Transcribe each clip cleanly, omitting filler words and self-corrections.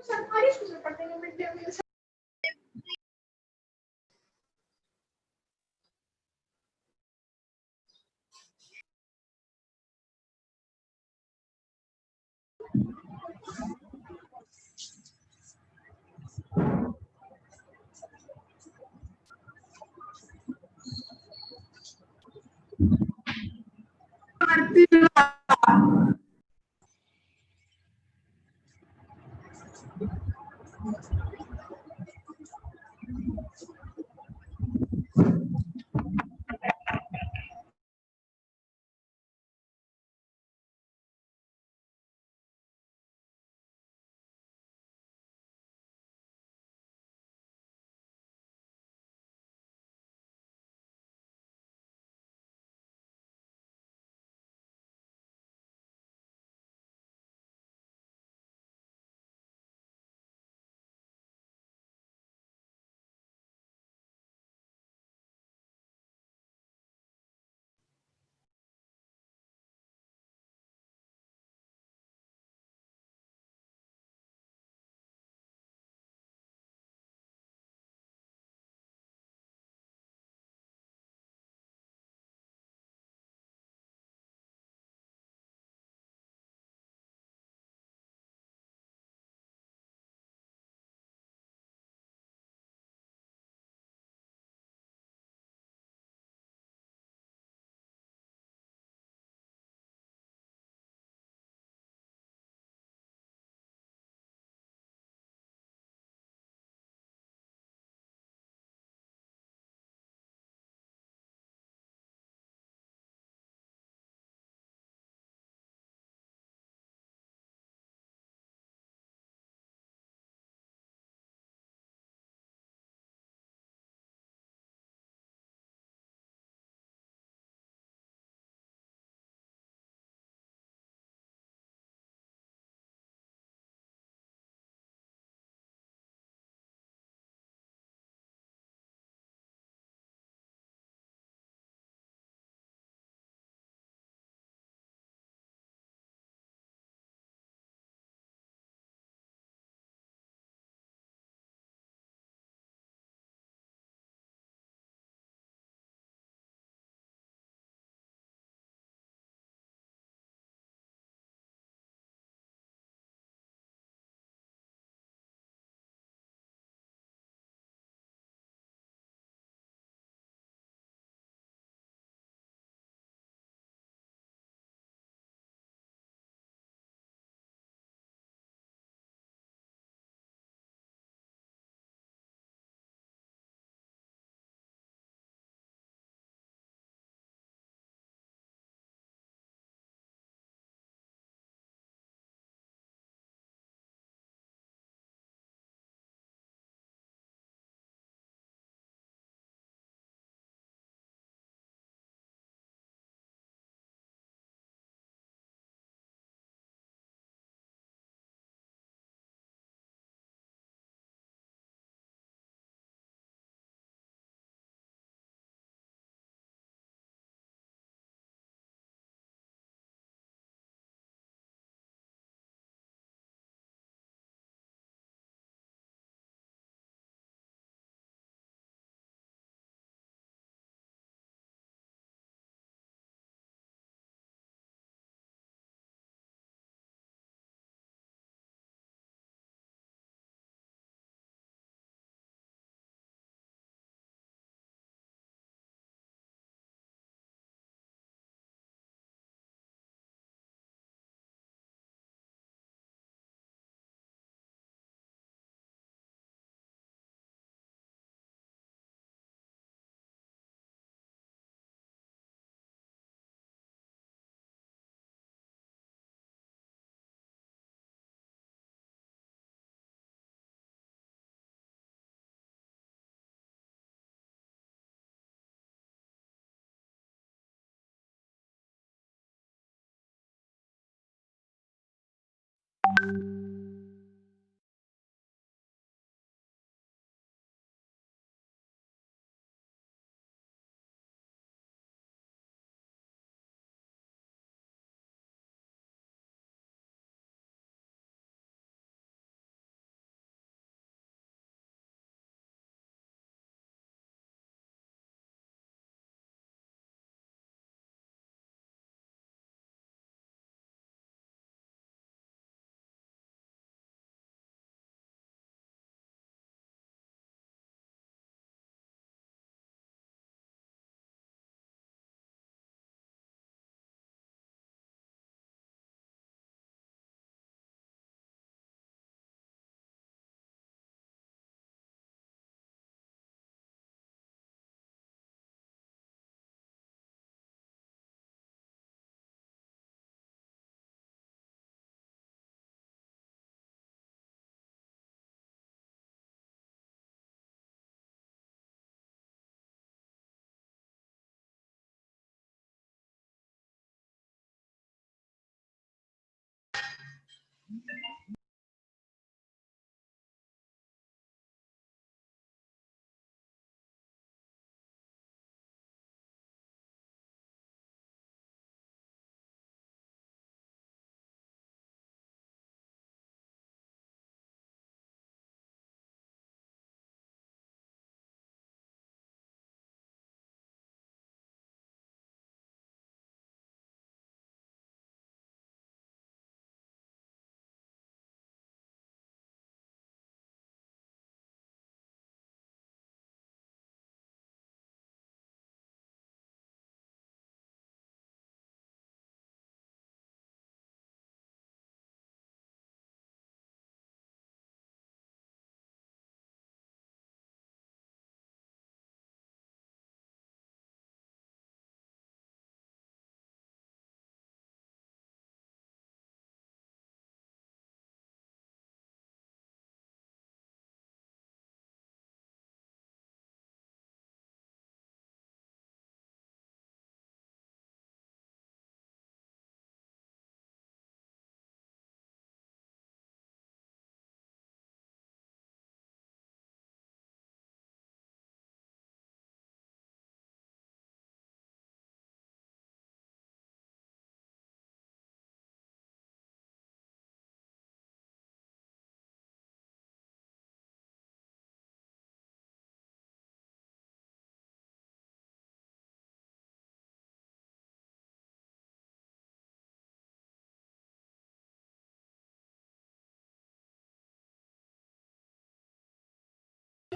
सरकारी स्कूल में पढ़ते हैं mid day meal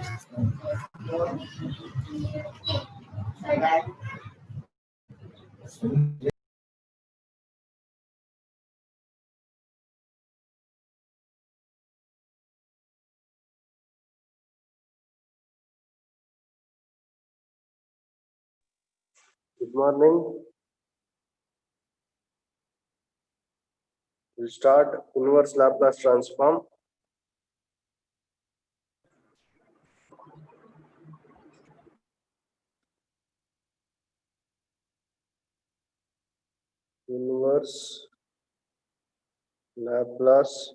Good morning. We'll start inverse Laplace transform. Inverse Laplace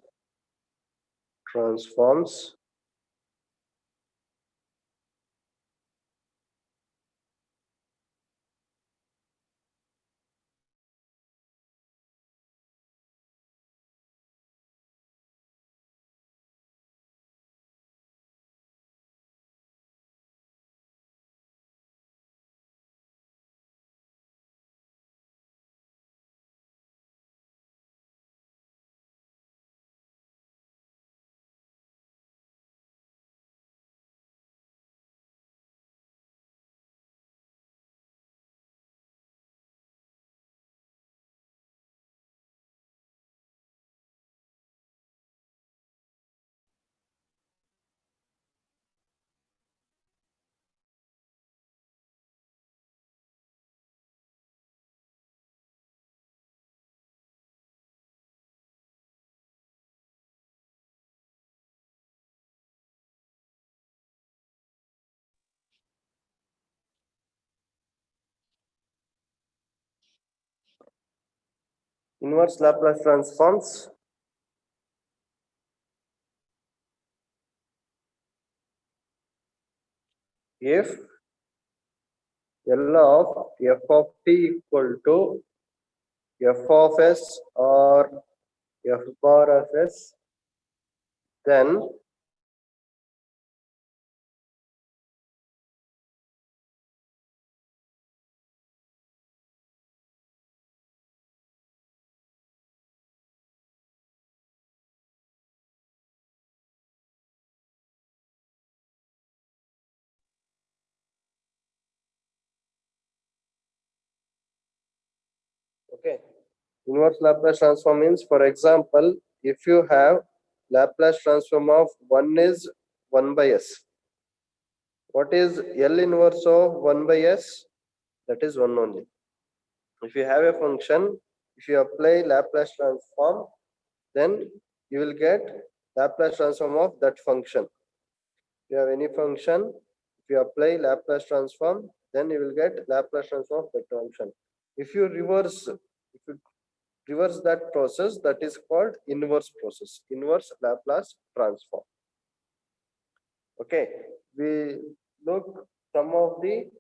transforms. Inverse Laplace transforms. If L of f of t equal to f of s or f bar of s, then okay. Inverse Laplace transform means, for example, if you have Laplace transform of 1 is 1 by s. What is L inverse of 1 by s? That is 1 only. If you have a function, if you apply Laplace transform, then you will get Laplace transform of that function. If you have any function, if you apply Laplace transform, then you will get Laplace transform of that function. If you reverse that process, that is called inverse process, inverse Laplace transform. Okay, we look some of the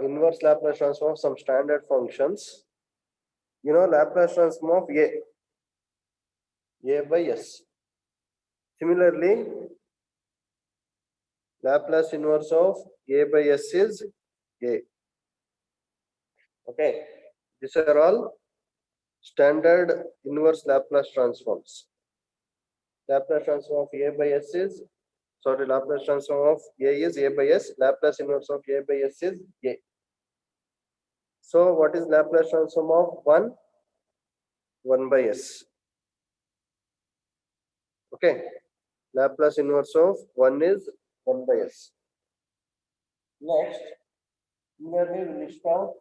inverse Laplace transform of some standard functions. You know, Laplace transform of a by s. Similarly, Laplace inverse of a by s is a. Okay, these are all standard inverse Laplace transforms. Laplace transform of a by s is, sorry, Laplace transform of a is a by s. Laplace inverse of a by s is a. So what is Laplace transform of 1? 1 by s. Okay, Laplace inverse of 1 is 1 by s. Next, here we will list out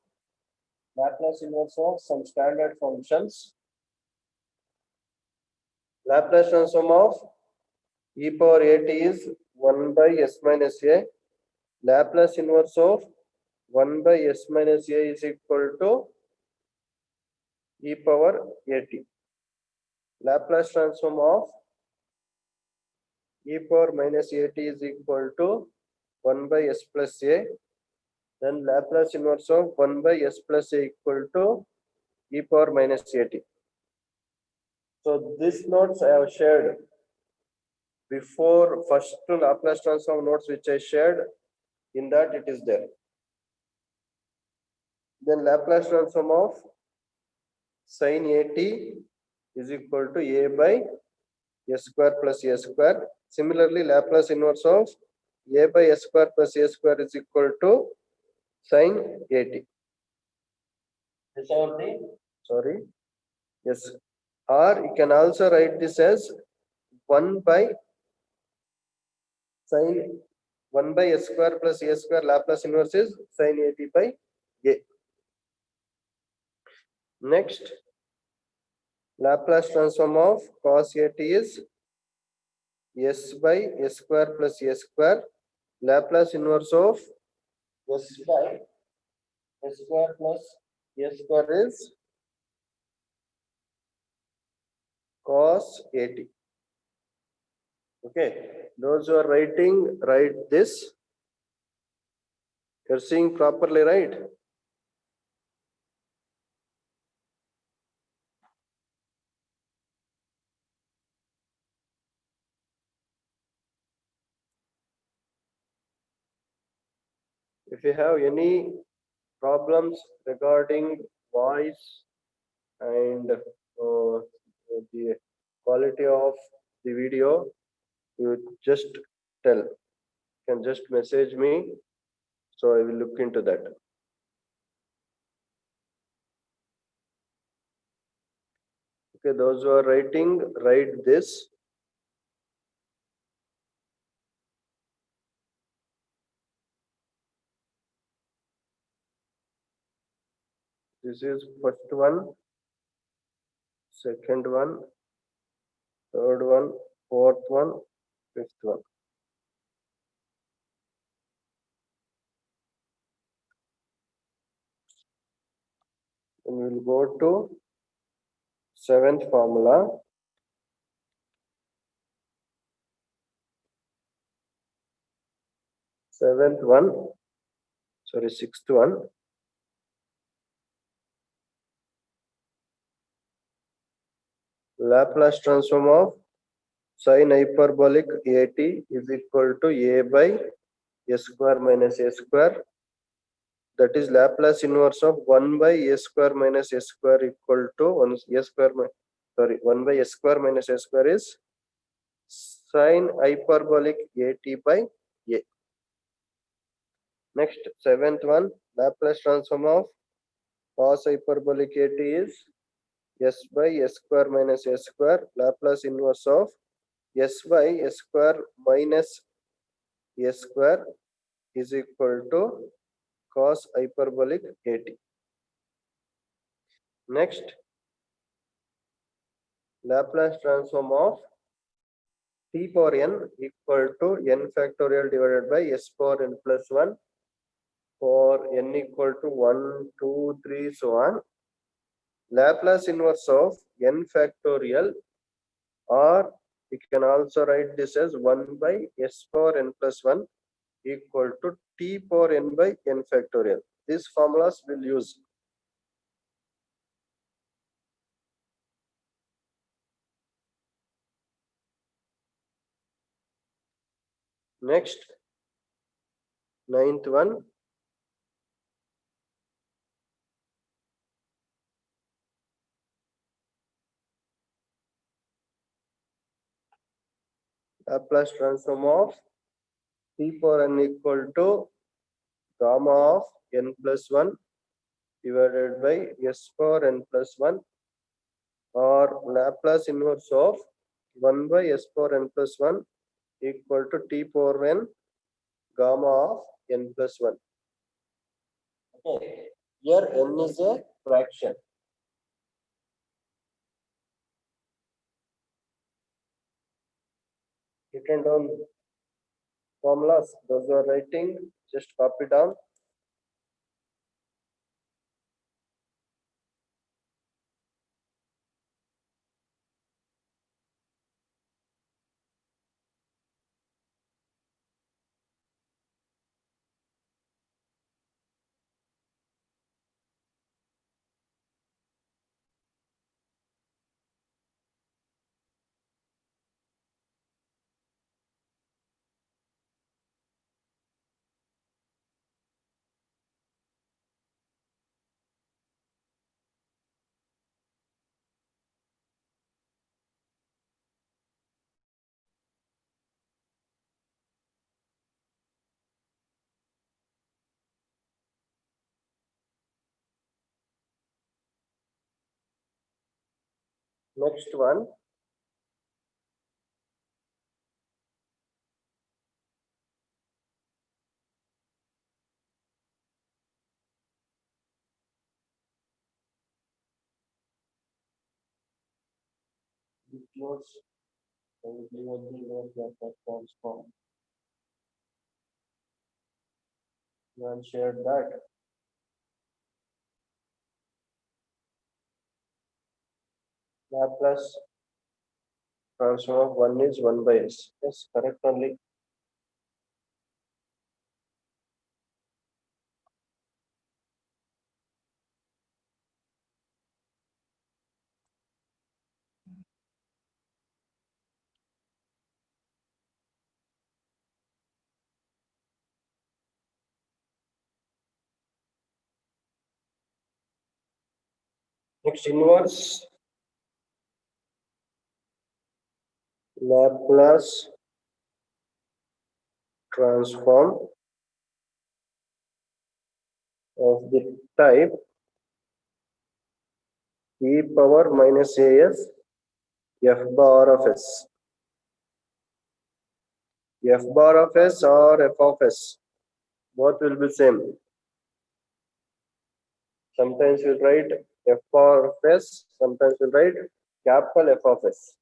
Laplace inverse of some standard functions. Laplace transform of e power at is 1 by s minus a. Laplace inverse of 1 by s minus a is equal to e power at. Laplace transform of e power minus at is equal to 1 by s plus a. Then Laplace inverse of 1 by s plus a equal to e power minus at. So these notes I have shared before first Laplace transform notes which I shared, in that it is there. Then Laplace transform of sin at is equal to a by s square plus a square. Similarly, Laplace inverse of a by s square plus a square is equal to sin 80. This all the sorry. Yes. Or you can also write this as 1 by sin 1 by s square plus a square. Laplace inverse is sin 80 by a. Next, Laplace transform of cos 80 is s by s square plus a square. Laplace inverse of s by s square plus a square is cos 80. Okay, those who are writing, write this. You're seeing properly, right? If you have any problems regarding voice and the quality of the video, you just tell. You can just message me, so I will look into that. Okay, those who are writing, write this. This is first one, second one, third one, fourth one, fifth one. And we'll go to seventh formula. Seventh one, sorry, sixth one. Laplace transform of sin hyperbolic at is equal to a by s square minus a square. That is Laplace inverse of 1 by s square minus s square equal to 1 s square, sorry, 1 by s square minus s square is sin hyperbolic at by a. Next, seventh one, Laplace transform of cos hyperbolic at is s by s square minus s square. Laplace inverse of s by s square minus s square is equal to cos hyperbolic at. Next, Laplace transform of t power n equal to n factorial divided by s power n plus 1 for n equal to 1, 2, 3, so on. Laplace inverse of n factorial, or we can also write this as 1 by s power n plus 1 equal to t power n by n factorial. These formulas will use. Next, ninth one, Laplace transform of t power n equal to gamma of n plus 1 divided by s power n plus 1, or Laplace inverse of 1 by s power n plus 1 equal to t power n gamma of n plus 1. Okay. Here n is a fraction. Written down formulas. Those who are writing, just copy down. Next one. Transform. You have shared that. Laplace transform of 1 is 1 by s. Yes, correct only. Next, inverse Laplace transform of the type e power minus as f bar of s. F bar of s or f of s, both will be same. Sometimes we write f bar of s, sometimes we write capital F of s.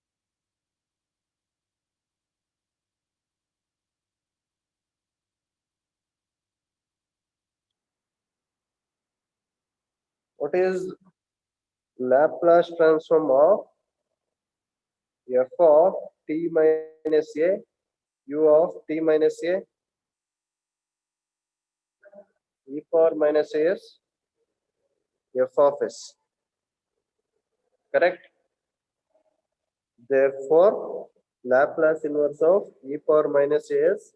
What is Laplace transform of f of t minus a, u of t minus a, e power minus as, f of s? Correct? Therefore, Laplace inverse of e power minus as,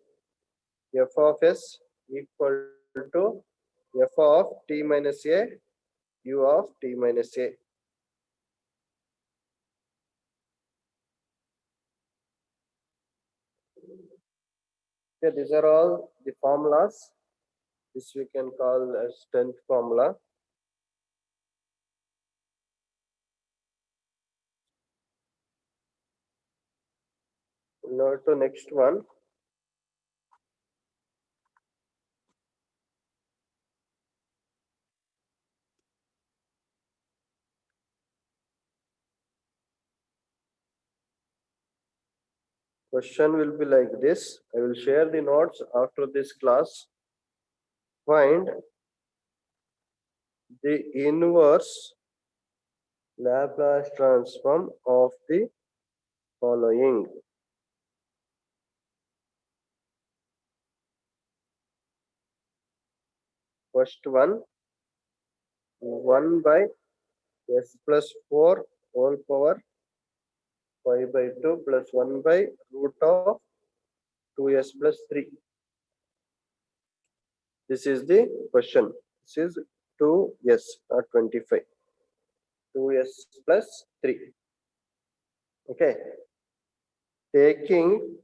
f of s equal to f of t minus a, u of t minus a. Okay, these are all the formulas. This we can call as 10th formula. Now to next one. Question will be like this. I will share the notes after this class. Find the inverse Laplace transform of the following. First one, 1 by s plus 4 whole power 5 by 2 plus 1 by root of 2s plus 3. This is the question. This is 2s, not 25. 2s plus 3. Okay. Taking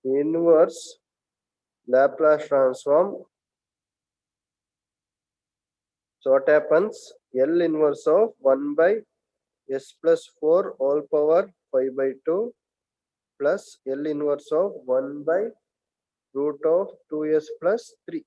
inverse Laplace transform. So what happens? L inverse of 1 by s plus 4 whole power 5 by 2 plus L inverse of 1 by root of 2s plus 3.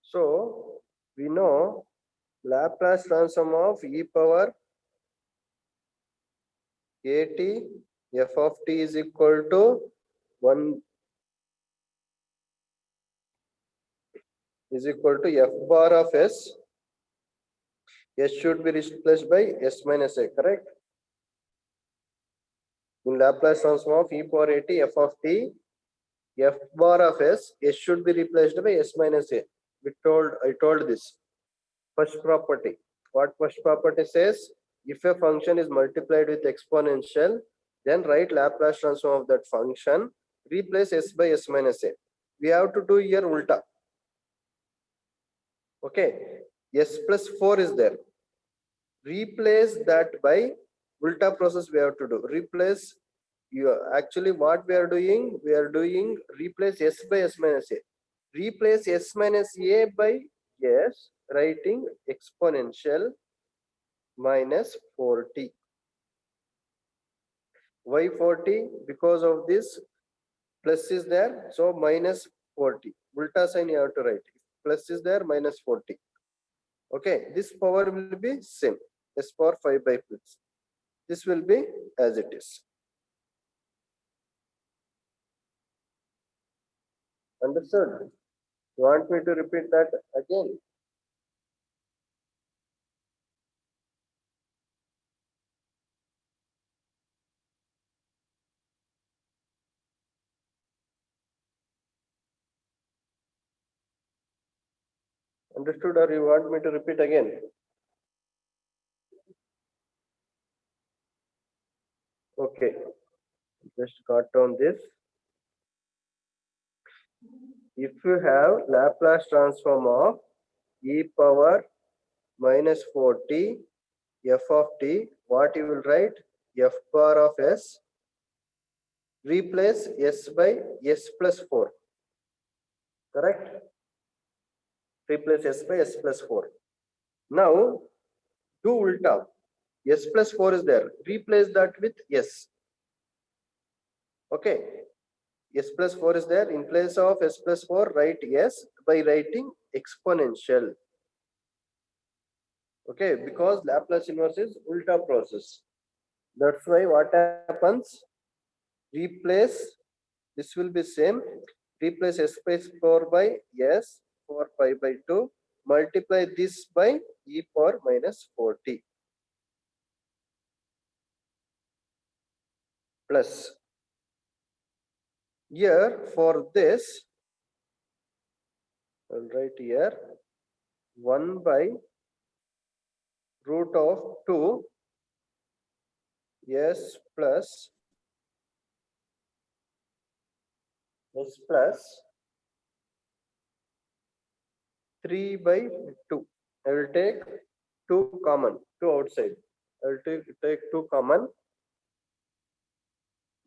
So we know Laplace transform of e power at f of t is equal to 1 is equal to f bar of s. S should be replaced by s minus a, correct? In Laplace transform of e power at f of t, f bar of s should be replaced by s minus a. I told this. First property. What first property says? If a function is multiplied with exponential, then write Laplace transform of that function, replace s by s minus a. We have to do here ulta. Okay, s plus 4 is there. replace that by ulta process we have to do. Replace actually what we are doing? We are doing replace s by s minus a. Replace s minus a by s, writing exponential minus 40. Why 40? Because of this plus is there, so minus 40. Ulta sign you have to write. Plus is there, minus 40. Okay, this power will be same. S power 5 by 6. This will be as it is. Understood? You want me to repeat that again? Understood, or you want me to repeat again? Okay, just got down this. If you have Laplace transform of e power minus 40 f of t, what you will write? F bar of s, replace s by s plus 4. Correct? Replace s by s plus 4. Now, do ulta. S plus 4 is there. Replace that with s. Okay. S plus 4 is there. In place of s plus 4, write s by writing exponential. Okay. Because Laplace inverse is ulta process. That's why what happens? Replace. This will be same. Replace s plus 4 by s 4 pi by 2. Multiply this by e power minus 40. Plus. Here for this, I'll write here 1 by root of 2 s plus 3 by 2. I will take 2 common, 2 outside. I will take 2 common.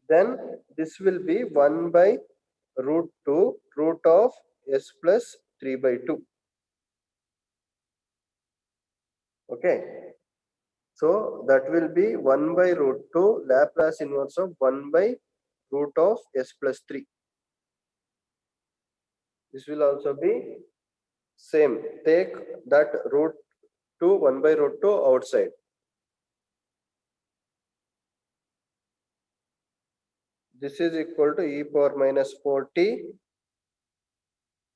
Then this will be 1 by root 2 root of s plus 3 by 2. Okay. So that will be 1 by root 2 Laplace inverse of 1 by root of s plus 3. This will also be same. Take that root 2 1 by root 2 outside. This is equal to e power minus 40.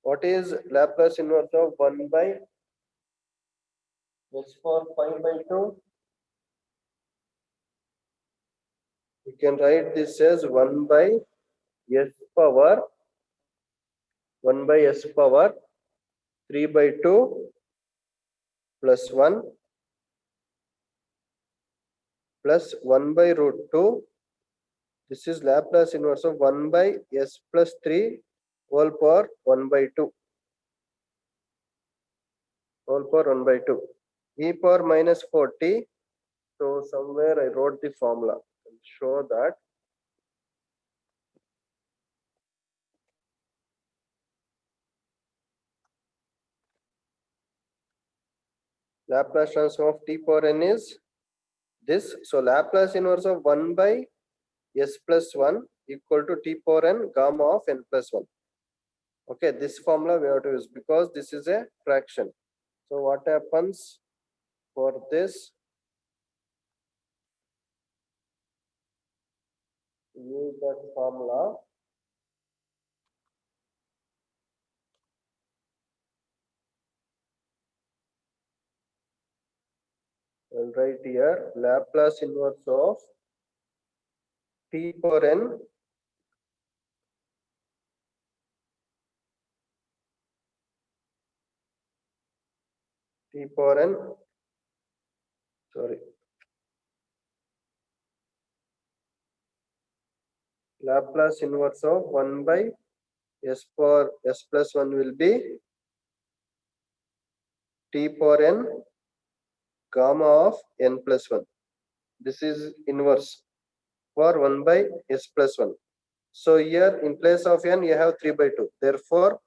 What is Laplace inverse of 1 by s power 5 by 2? You can write this as 1 by s power 1 by s power 3 by 2 plus 1 plus 1 by root 2. This is Laplace inverse of 1 by s plus 3 whole power 1 by 2. Whole power 1 by 2. E power minus 40. So somewhere I wrote the formula. I'll show that. Laplace transform of t power n is this. So Laplace inverse of 1 by s plus 1 equal to t power n gamma of n plus 1. Okay, this formula we have to use because this is a fraction. So what happens for this? Use that formula. I'll write here Laplace inverse of t power n t power n, sorry, Laplace inverse of 1 by s power s plus 1 will be t power n gamma of n plus 1. This is inverse for 1 by s plus 1. So here in place of n you have 3 by 2. Therefore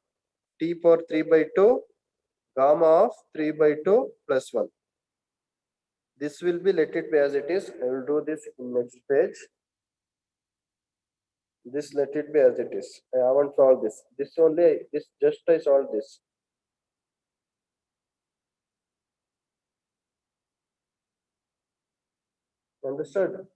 t power 3 by 2 gamma of 3 by 2 plus 1. This will be, let it be as it is. I will do this in next page. This let it be as it is. I haven't solved this. This only, this just I solved this. Understood?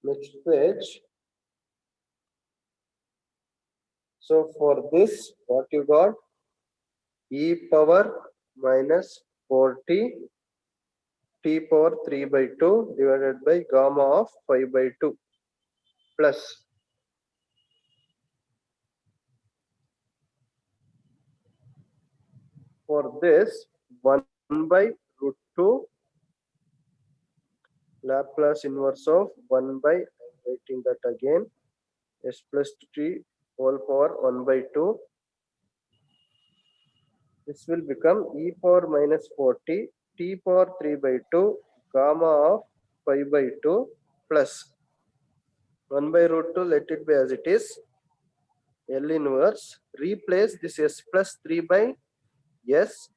Next page. So for this, what you got? E power minus 4t t power 3 by 2 divided by gamma of 5 by 2 plus for this 1 by root 2 Laplace inverse of 1 by, I'm writing that again, s plus t whole power 1 by 2. This will become e power minus 4t t power 3 by 2 gamma of 5 by 2 plus 1 by root 2, let it be as it is. L inverse, replace this s plus 3 by s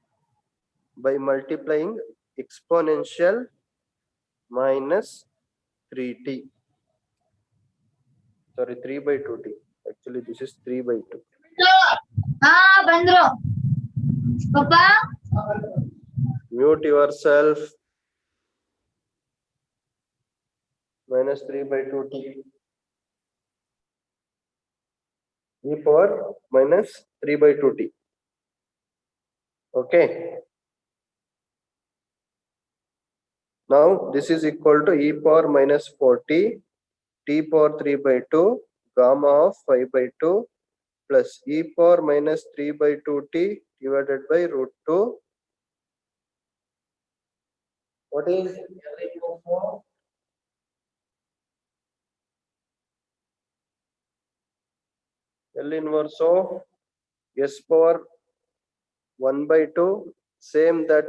by multiplying exponential minus 3t. Sorry, 3 by 2t. Actually, this is 3 by 2. Bandro. Papa. Mute yourself. Minus 3 by 2t. E power minus 3 by 2t. Okay. Now this is equal to e power minus 4t t power 3 by 2 gamma of 5 by 2 plus e power minus 3 by 2t divided by root 2. What is L inverse of s power 1 by 2? Same that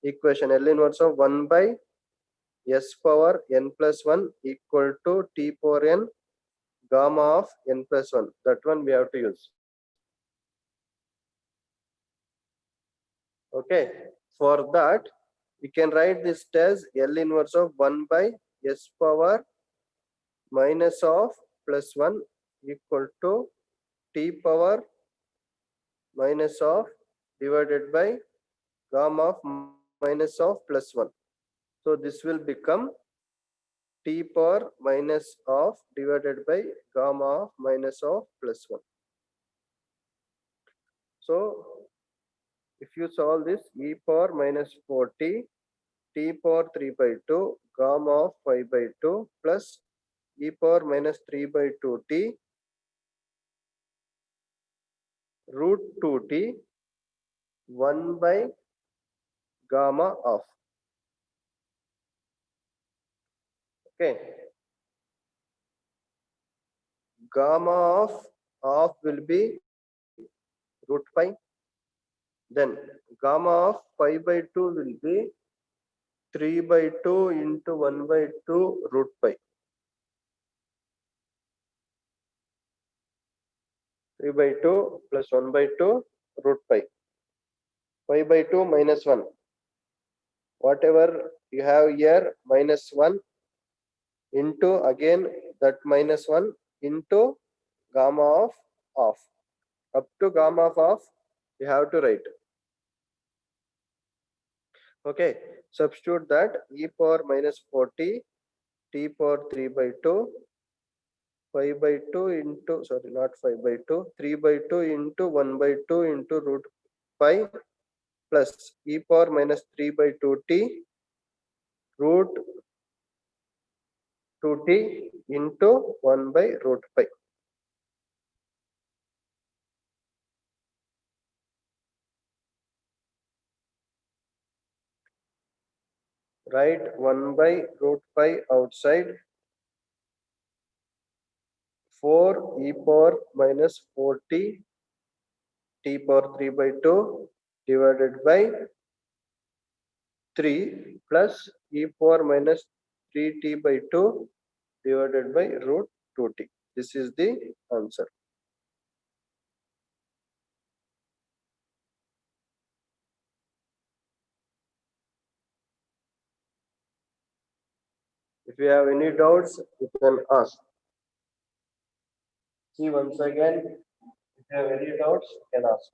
equation, L inverse of 1 by s power n plus 1 equal to t power n gamma of n plus 1. That one we have to use. Okay. For that, we can write this as L inverse of 1 by s power minus of plus 1 equal to t power minus of divided by gamma of minus of plus 1. So this will become t power minus of divided by gamma of minus of plus 1. So if you solve this, e power minus 4t t power 3 by 2 gamma of 5 by 2 plus e power minus 3 by 2t root 2t 1 by gamma of. Okay. Gamma of will be root pi. Then gamma of 5 by 2 will be 3 by 2 into 1 by 2 root pi. 3 by 2 plus 1 by 2 root pi. 5 by 2 minus 1. Whatever you have here, minus 1 into again that minus 1 into gamma of. Up to gamma of you have to write. Okay. Substitute that e power minus 4t t power 3 by 2 5 by 2 into, sorry, not 5 by 2, 3 by 2 into 1 by 2 into root pi plus e power minus 3 by 2t root 2t into 1 by root pi. Write 1 by root pi outside 4 e power minus 4t t power 3 by 2 divided by 3 plus e power minus 3t by 2 divided by root 2t. This is the answer. If you have any doubts, you can ask. See once again, if you have any doubts, you can ask.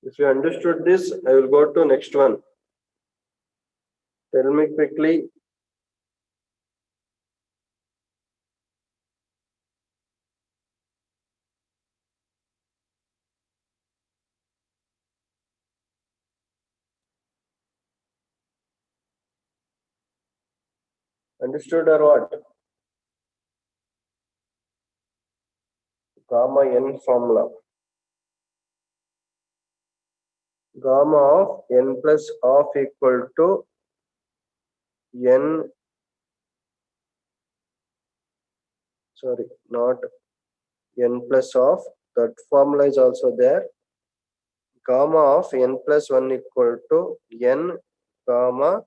If you understood this, I will go to next one. Tell me quickly. Understood or what? Gamma n formula. Gamma of n plus half equal to n, sorry, not n plus half. That formula is also there. Gamma of n plus 1 equal to n gamma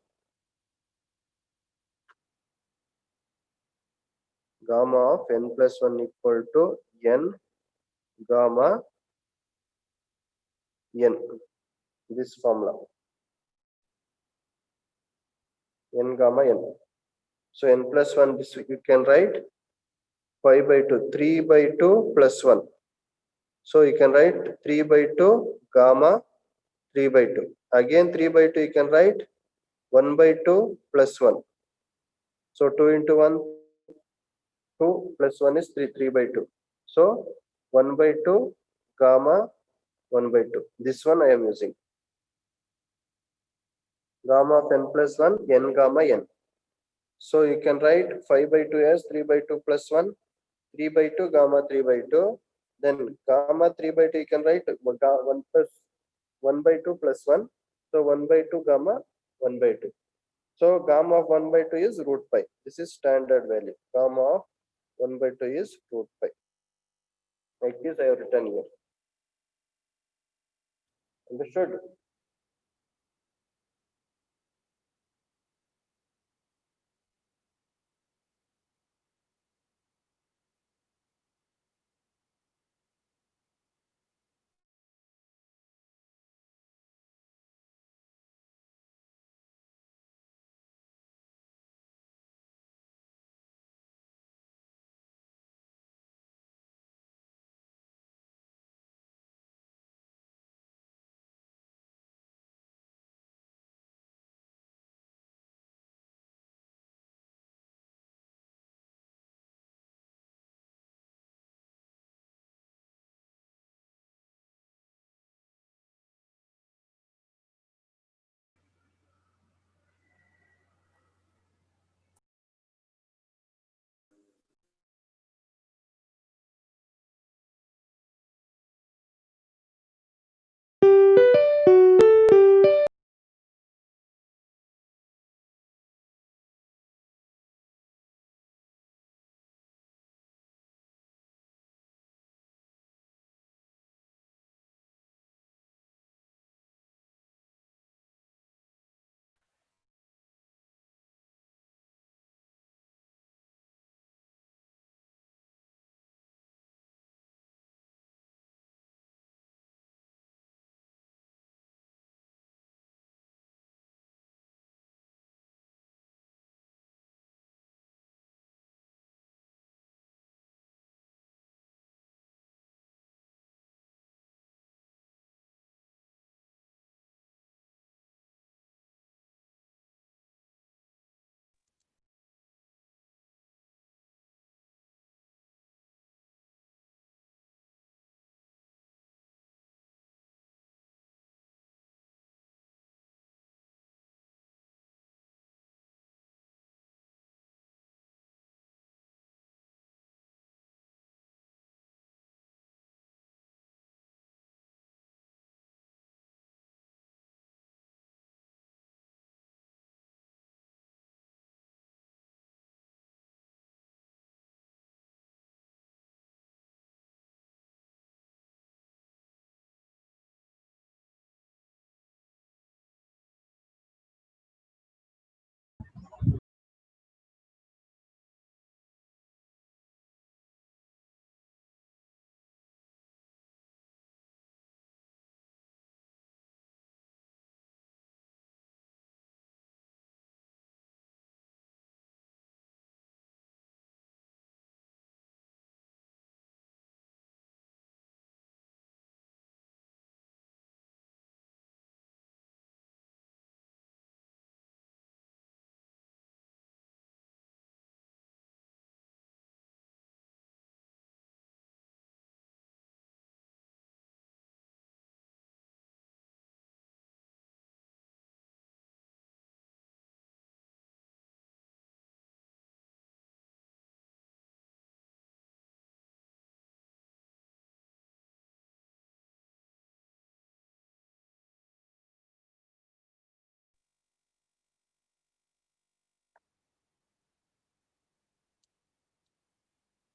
of n plus 1 equal to n gamma n. This formula. N gamma n. So n plus 1, this you can write 5 by 2, 3 by 2 plus 1. So you can write 3 by 2 gamma 3 by 2. Again 3 by 2 you can write 1 by 2 plus 1. So 2 into 1, 2 plus 1 is 3, 3 by 2. So 1 by 2 gamma 1 by 2. This one I am using. Gamma of n plus 1, n gamma n. So you can write 5 by 2 as 3 by 2 plus 1, 3 by 2 gamma 3 by 2. Then gamma 3 by 2 you can write 1 plus 1 by 2 plus 1. So 1 by 2 gamma 1 by 2. So gamma of 1 by 2 is root pi. This is standard value. Gamma of 1 by 2 is root pi. Like this I have written here. Understood?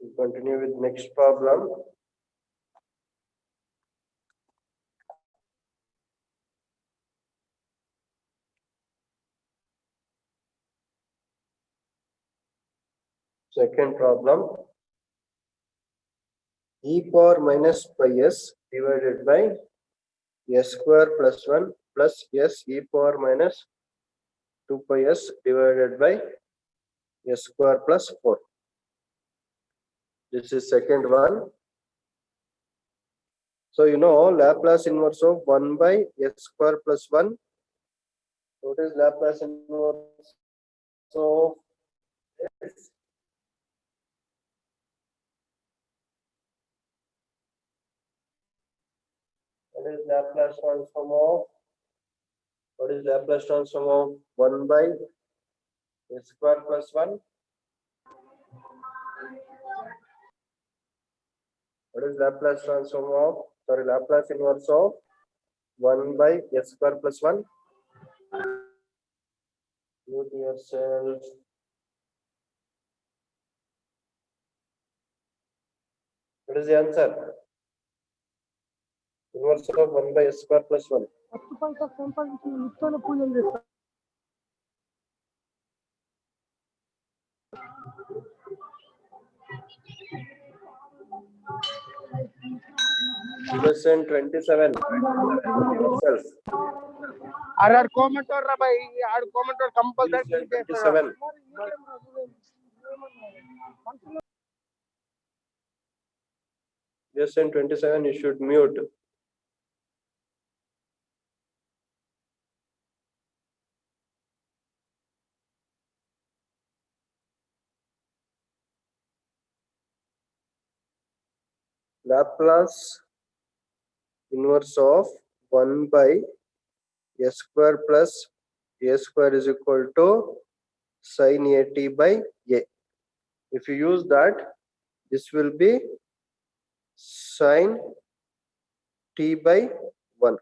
We continue with next problem. Second problem. E power minus pi s divided by s square plus 1 plus s e power minus 2 pi s divided by s square plus 4. This is second one. So you know Laplace inverse of 1 by s square plus 1. What is Laplace inverse of s? What is Laplace transform of? What is Laplace transform of 1 by s square plus 1? What is Laplace transform of? Sorry, Laplace inverse of 1 by s square plus 1? Mute yourself. What is the answer? Inverse of 1 by s square plus 1. Lesson 27. Yourself. Are comment और भाई are comment और compulsory Lesson 27. Lesson 27, you should mute. Laplace inverse of 1 by s square plus a square is equal to sin a t by a. If you use that, this will be sin t by 1.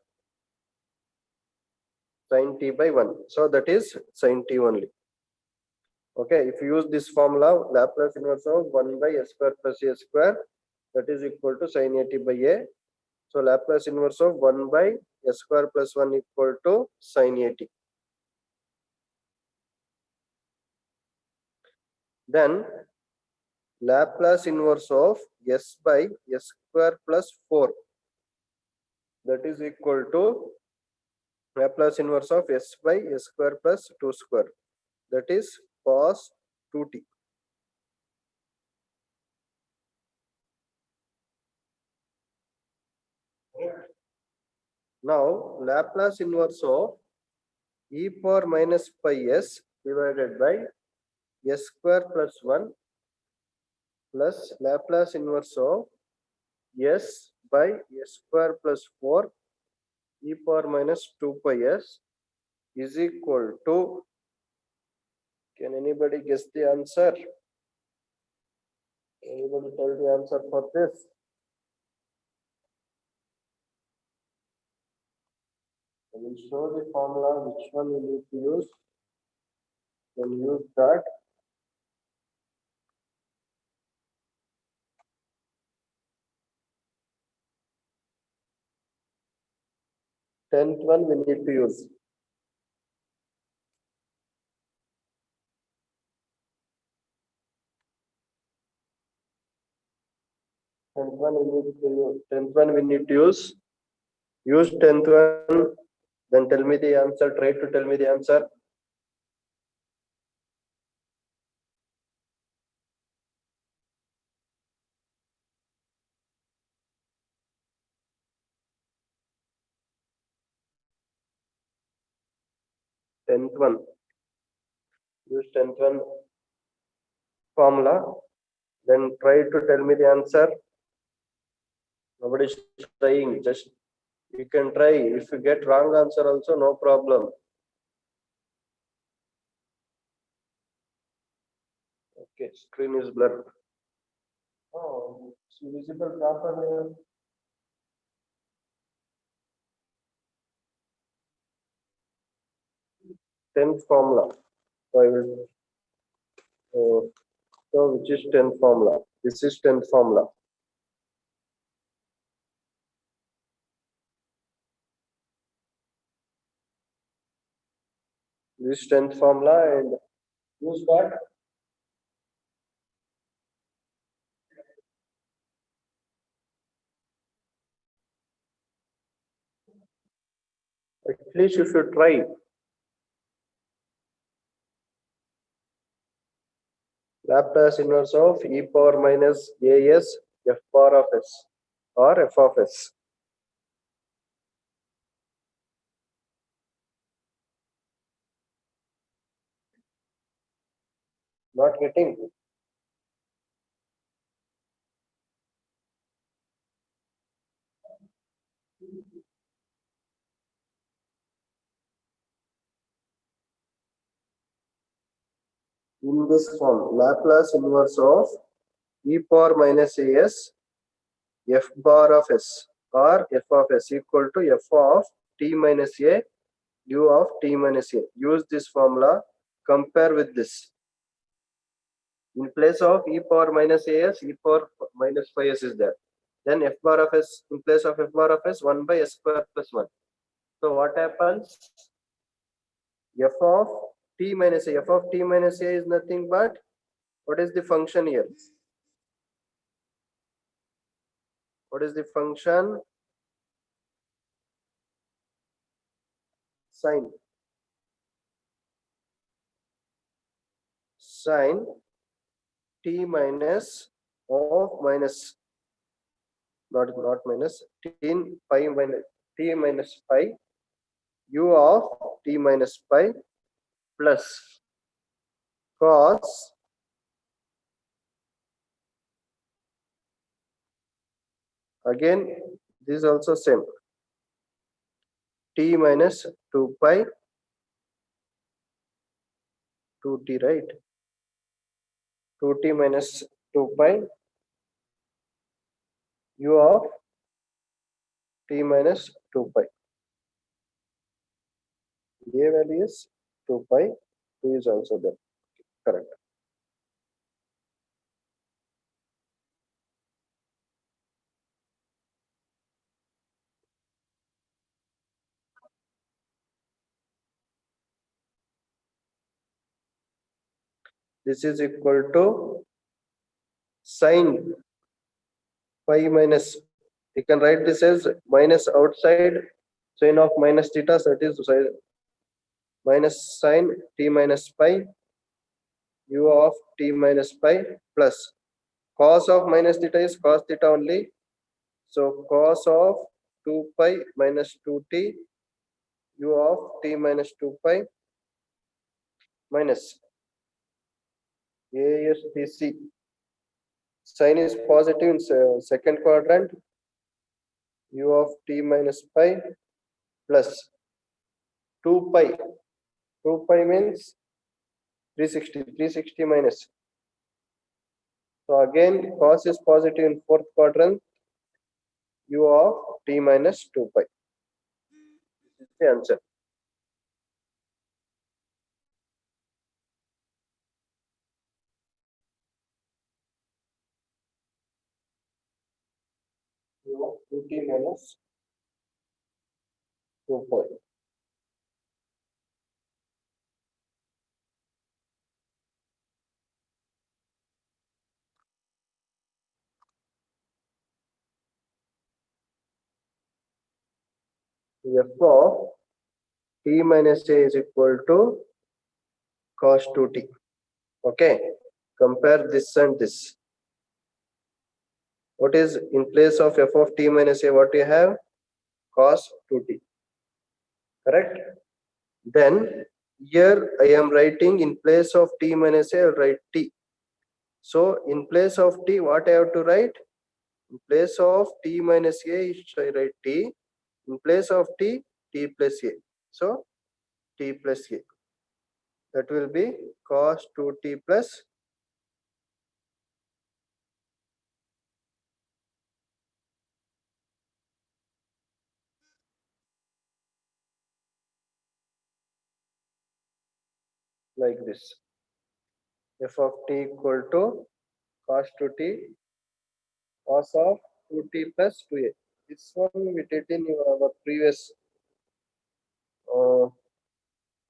Sin t by 1. So that is sin t only. Okay, if you use this formula, Laplace inverse of 1 by s square plus a square, that is equal to sin a t by a. So Laplace inverse of 1 by s square plus 1 equal to sin a t. Then Laplace inverse of s by s square plus 4, that is equal to Laplace inverse of s by s square plus 2 square, that is cos 2t. Now Laplace inverse of e power minus pi s divided by s square plus 1 plus Laplace inverse of s by s square plus 4 e power minus 2 pi s is equal to, can anybody guess the answer? Anybody tell the answer for this? I will show the formula, which one you need to use. Then use that. Tenth one we need to use. Tenth one we need to use. Tenth one we need to use. Use tenth one. Then tell me the answer. Try to tell me the answer. Tenth one. Use tenth one formula. Then try to tell me the answer. Nobody is trying. Just you can try. If you get wrong answer also, no problem. Okay, screen is blurred. Oh, it's visible properly. Tenth formula. So I will. So which is tenth formula? This is 10th formula. This 10th formula and use what? At least you should try. Laplace inverse of e power minus as f bar of s or f of s. Not getting. In this form, Laplace inverse of e power minus as f bar of s or f of s equal to f of t minus a u of t minus a. Use this formula, compare with this. In place of e power minus as, e power minus 5s is there. Then f bar of s, in place of f bar of s, 1 by s square plus 1. So what happens? F of t minus a, f of t minus a is nothing but, what is the function here? What is the function? Sine. Sine t minus of minus, not minus, t pi minus t minus pi u of t minus pi plus cos again this is also same, t minus 2 pi 2t, right? 2t minus 2 pi u of t minus 2 pi. A value is 2 pi, 2 is also there, correct. This is equal to sine pi minus, you can write this as minus outside sine of minus theta, so it is minus sine t minus pi u of t minus pi plus cos of minus theta is cos theta only, so cos of 2 pi minus 2t u of t minus 2 pi minus ASTC. Sine is positive in second quadrant, u of t minus pi plus 2 pi. 2 pi means 360 minus. So again, cos is positive in fourth quadrant, u of t minus 2 pi. This is the answer. U of 2t minus 2 pi. F of t minus a is equal to cos 2t. Okay, compare this and this. What is in place of f of t minus a? What you have? Cos 2t. Correct? Then here I am writing in place of t minus a, I will write t. So in place of t, what I have to write? In place of t minus a, I write t. In place of t, t plus a. So t plus a. That will be cos 2t plus like this. F of t equal to cos 2t, cos of 2t plus 2a. This one we did in our previous.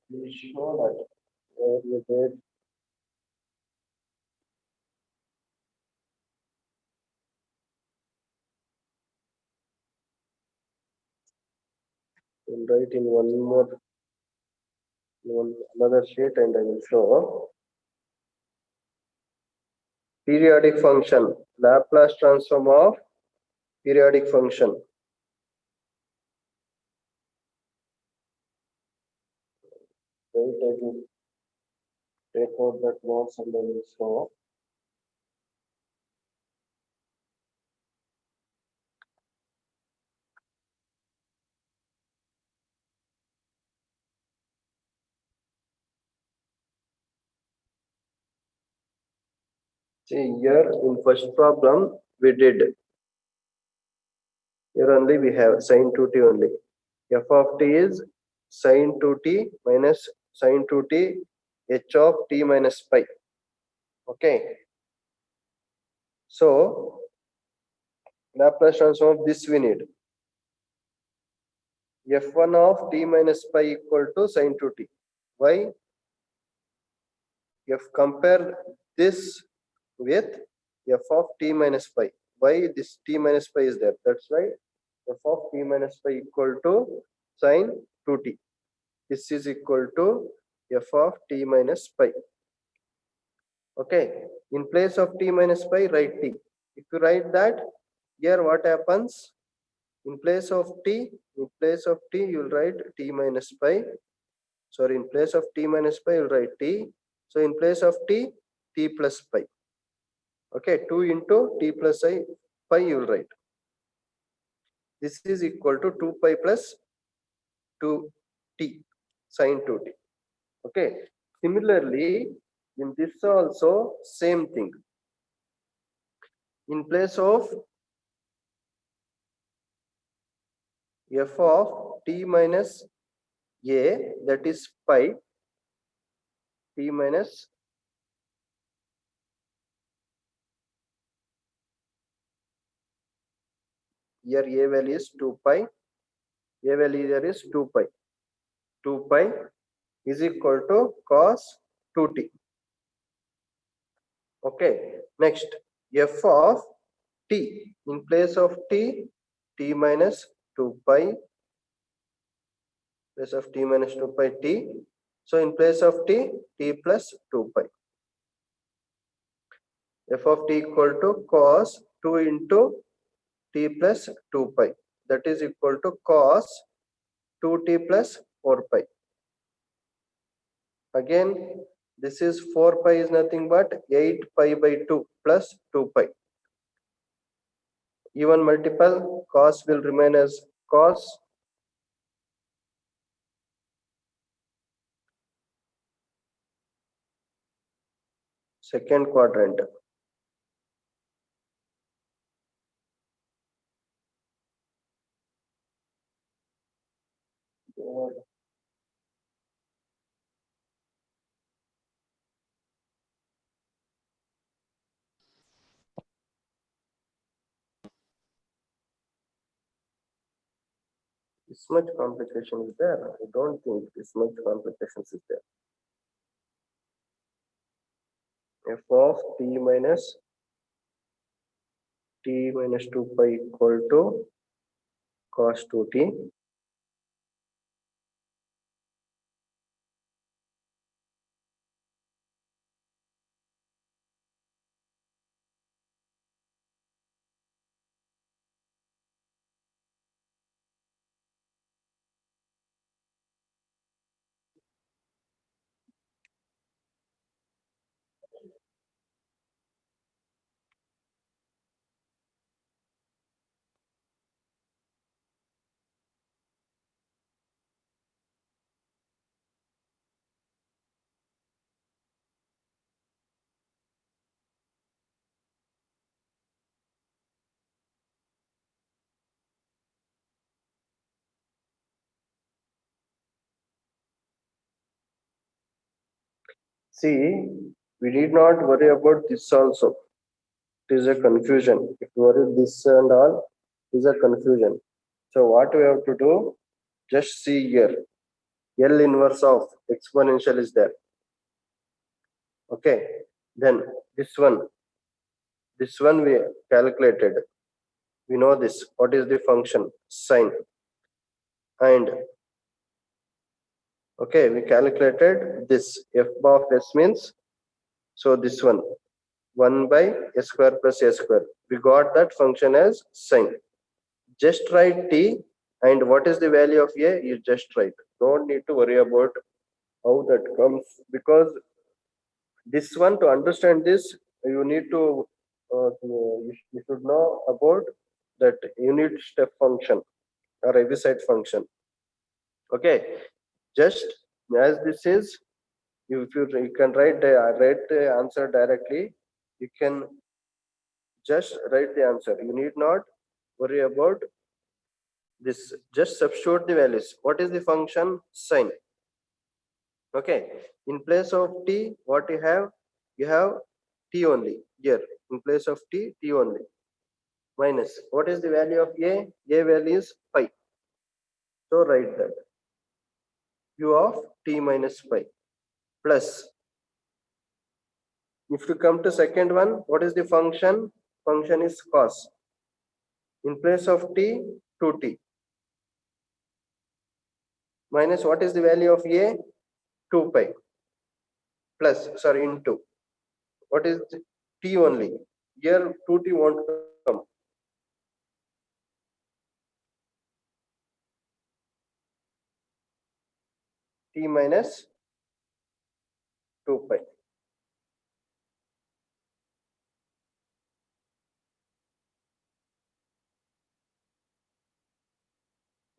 We show that where we did. We'll write in another sheet, and I will show periodic function, Laplace transform of periodic function. Wait, I will take out that notes and I will show. See here in first problem we did. Here only we have sin 2t only. F of t is sin 2t minus sin 2t h of t minus pi. Okay. So Laplace transform of this we need. F1 of t minus pi equal to sin 2t. Why? If compare this with f of t minus pi. Why this t minus pi is there? That's why f of t minus pi equal to sin 2t. This is equal to f of t minus pi. Okay. In place of t minus pi, write t. If you write that, here what happens? In place of t, you will write t minus pi. Sorry, in place of t minus pi, you will write t. So in place of t, t plus pi. Okay, 2 into t plus pi you will write. This is equal to 2 pi plus 2t sin 2t. Okay. Similarly, in this also same thing. In place of f of t minus a, that is pi, t minus here a value is 2 pi, a value here is 2 pi. 2 pi is equal to cos 2t. Okay. Next, f of t, in place of t, t minus 2 pi, place of t minus 2 pi t. So in place of t, t plus 2 pi. F of t equal to cos 2 into t plus 2 pi. That is equal to cos 2t plus 4 pi. Again, this is 4 pi is nothing but 8 pi by 2 plus 2 pi. Even multiple, cos will remain as cos. Second quadrant. This much complication is there. I don't think this much complications is there. F of t minus 2 pi equal to cos 2t. See, we need not worry about this also. It is a confusion. If you worry this and all, it is a confusion. So what we have to do, just see here. L inverse of exponential is there. Okay. Then this one we calculated. We know this. What is the function? Sine. And okay, we calculated this. F of s means, so this one 1 by s square plus a square. We got that function as sine. Just write t, and what is the value of a? You just write. Don't need to worry about how that comes, because this one, to understand this, you need to you should know about that unit step function or heaviside function. Okay, just as this is, if you can write the answer directly, you can just write the answer. You need not worry about this. Just substitute the values. What is the function? Sine. Okay, in place of t, what you have? You have t only here. In place of t, t only. Minus, what is the value of a? A value is pi. So write that. U of t minus pi plus. If you come to second one, what is the function? Function is cos. In place of t, 2t. Minus, what is the value of a? 2 pi. Plus, sorry, into. What is t only? Here 2t won't come. T minus 2 pi.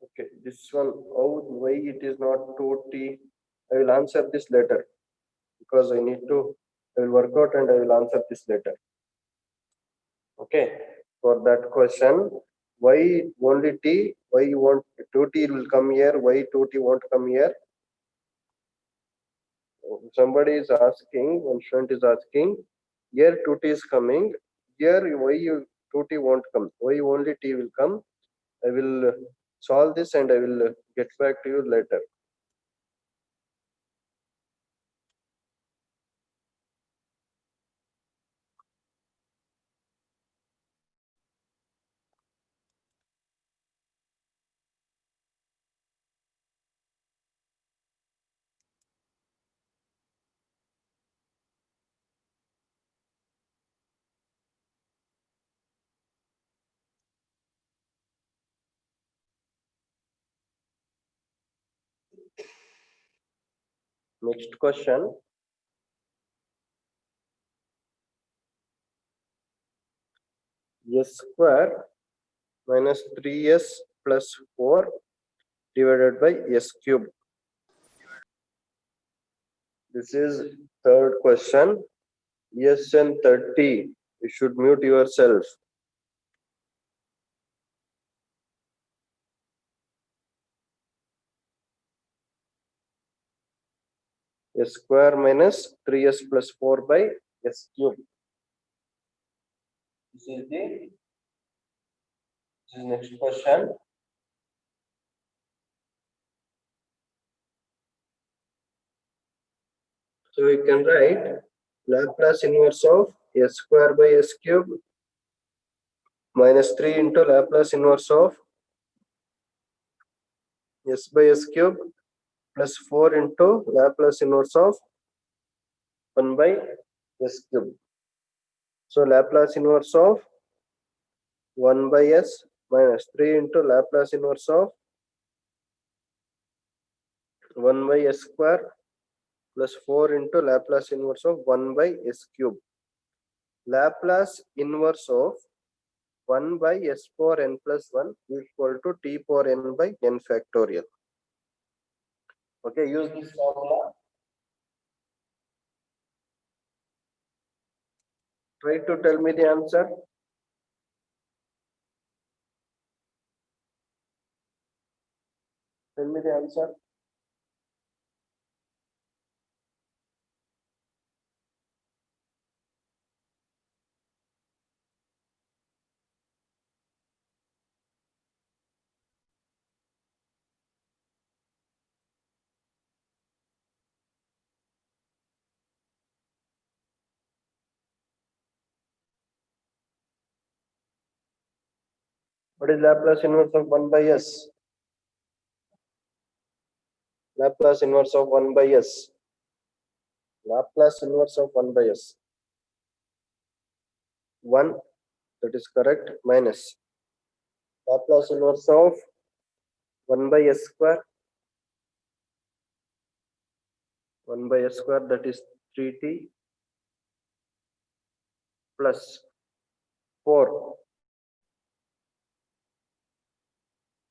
Okay, this one, how, why it is not 2t? I will answer this later, because I will work out and I will answer this later. Okay, for that question, why only t? Why you want 2t will come here? Why 2t won't come here? Somebody is asking, one student is asking, here 2t is coming, here why 2t won't come? Why only t will come? I will solve this and I will get back to you later. Next question. S square minus 3s plus 4 divided by s cube. This is third question. Yes, and 30. You should mute yourself. S square minus 3s plus 4 by s cube. This is the next question. So we can write Laplace inverse of s square by s cube minus 3 into Laplace inverse of s by s cube plus 4 into Laplace inverse of 1 by s cube. So Laplace inverse of 1 by s minus 3 into Laplace inverse of 1 by s square plus 4 into Laplace inverse of 1 by s cube. Laplace inverse of 1 by s power n plus 1 equal to t power n by n factorial. Okay, use this formula. Try to tell me the answer. Tell me the answer. What is Laplace inverse of 1 by s? Laplace inverse of 1 by s. Laplace inverse of 1 by s. 1, that is correct, minus Laplace inverse of 1 by s square. 1 by s square, that is 3t plus 4.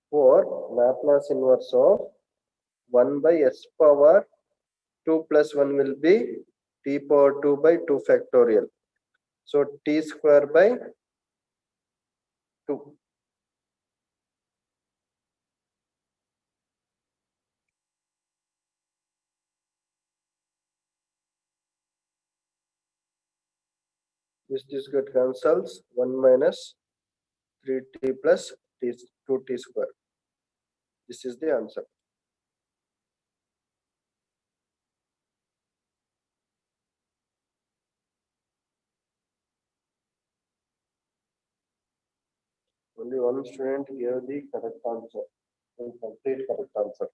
4 Laplace inverse of 1 by s power 2 plus 1 will be t power 2 by 2 factorial. So t square by 2. This get cancels. 1 minus 3t plus t 2t square. This is the answer. Only one student gave the correct answer. The complete correct answer.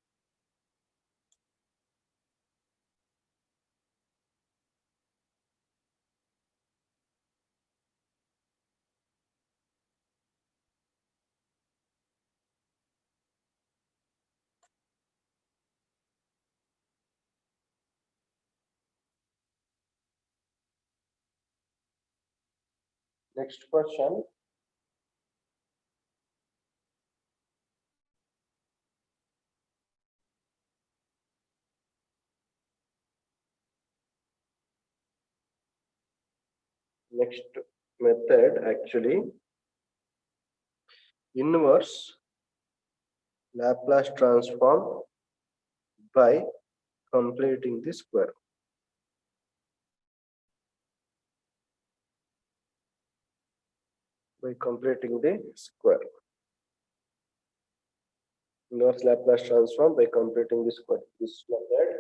Next question. Next method actually inverse Laplace transform by completing the square. By completing the square. Inverse Laplace transform by completing the square. This method.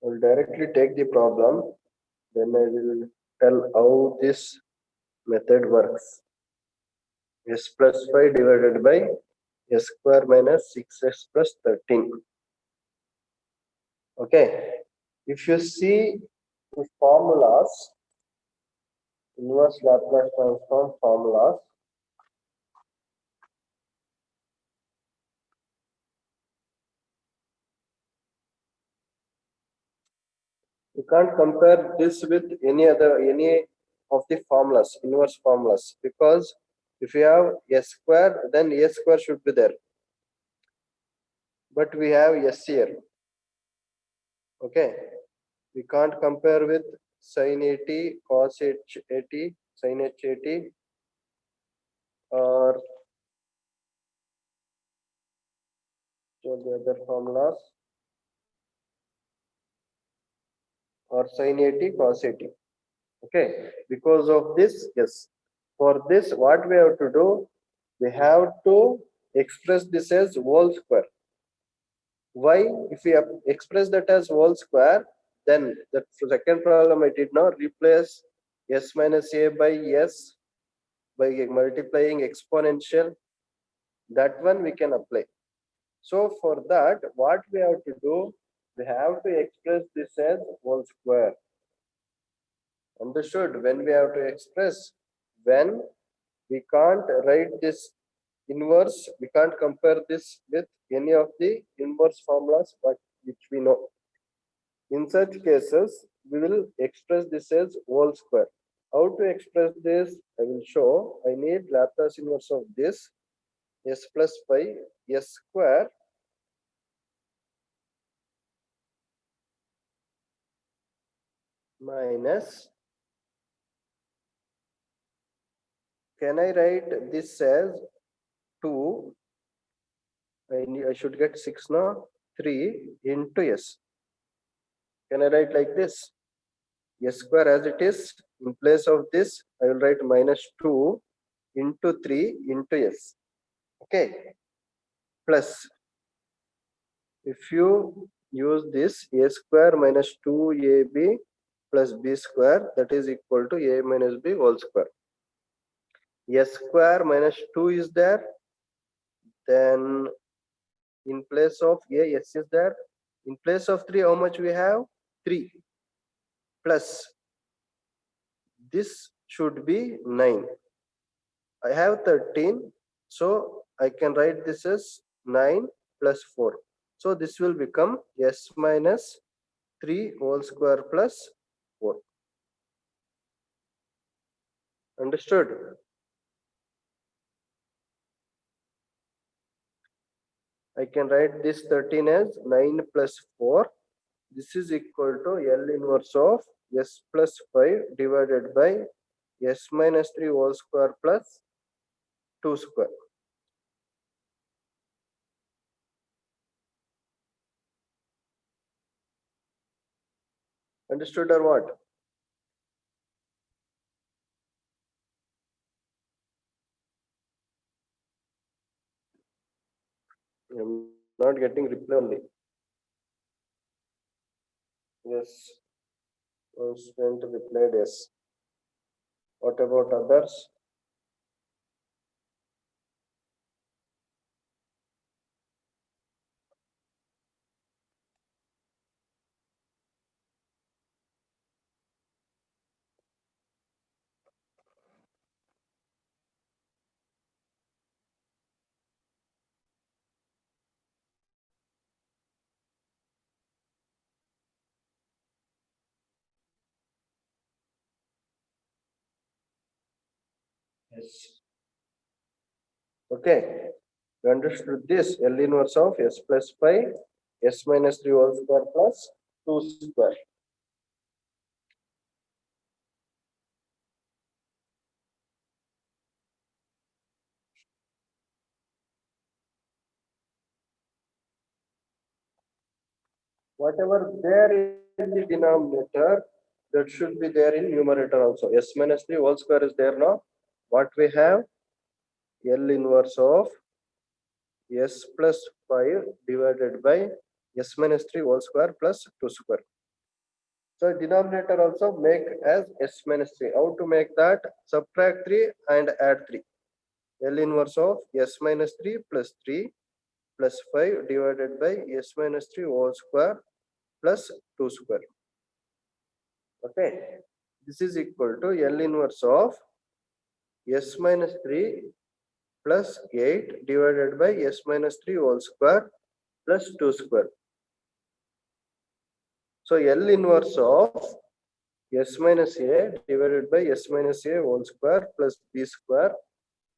I will directly take the problem, then I will tell how this method works. S plus 5 divided by s square minus 6s plus 13. Okay. If you see the formulas, inverse Laplace transform formulas, you can't compare this with any of the formulas, inverse formulas, because if you have s square, then s square should be there. But we have s here. Okay. We can't compare with sin 80, cos 80, sin h 80, or so the other formulas, or sin 80, cos 80. Okay, because of this, yes. For this, what we have to do, we have to express this as whole square. Why? If we have express that as whole square, then the second problem I did not replace s minus a by s by multiplying exponential. That one we can apply. So for that, what we have to do, we have to express this as whole square. Understood? When we have to express, when we can't write this inverse, we can't compare this with any of the inverse formulas which we know. In such cases, we will express this as whole square. How to express this? I will show. I need Laplace inverse of this s plus 5 s square minus, can I write this as 2 I should get 6 now, 3 into s. Can I write like this? S square as it is. In place of this, I will write minus 2 into 3 into s. Okay. Plus, if you use this, a square minus 2ab plus b square, that is equal to a minus b whole square. S square minus 2 is there. Then in place of a, s is there. In place of 3, how much we have? 3 plus this should be 9. I have 13, so I can write this as 9 plus 4. So this will become s minus 3 whole square plus 4. Understood? I can write this 13 as 9 plus 4. This is equal to L inverse of s plus 5 divided by s minus 3 whole square plus 2 square. Understood or what? I'm not getting reply only. Yes. Constant replied yes. What about others? Yes. Okay. You understood this L inverse of s plus 5, s minus 3 whole square plus 2 square. Whatever there in the denominator, that should be there in numerator also. S minus 3 whole square is there now. What we have? L inverse of s plus 5 divided by s minus 3 whole square plus 2 square. So denominator also make as s minus 3. How to make that? Subtract 3 and add 3. L inverse of s minus 3 plus 3 plus 5 divided by s minus 3 whole square plus 2 square. Okay. This is equal to L inverse of s minus 3 plus 8 divided by s minus 3 whole square plus 2 square. So L inverse of s minus a divided by s minus a whole square plus b square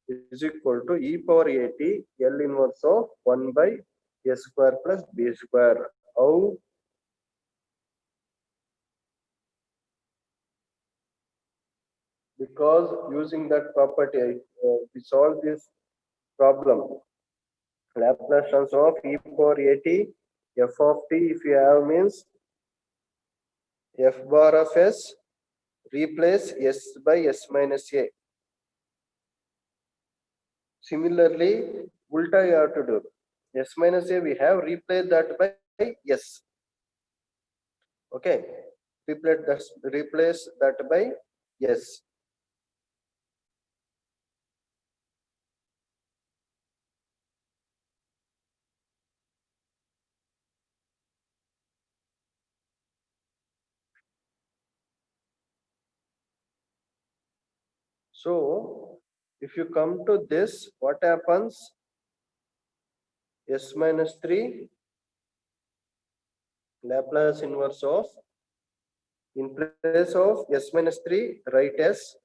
is equal to e power at L inverse of 1 by s square plus b square. How? Because using that property, we solve this problem. Laplace transform of e power at f of t, if you have, means f bar of s, replace s by s minus a. Similarly, ulta you have to do. S minus a we have, replace that by s. Okay, replace that by s. So if you come to this, what happens? S minus 3 Laplace inverse of, in place of s minus 3, write s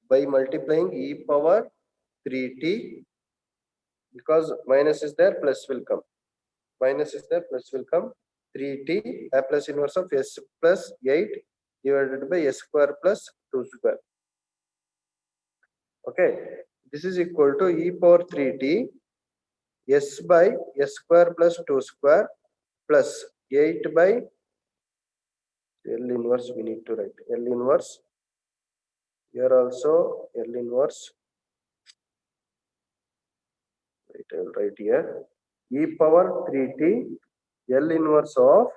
by multiplying e power 3t, because minus is there, plus will come. Minus is there, plus will come. 3t Laplace inverse of s plus 8 divided by s square plus 2 square. Okay, this is equal to e power 3t. s by s square plus 2 square plus 8 by L inverse we need to write. L inverse. Here also L inverse. Right, I will write here. E power 3t L inverse of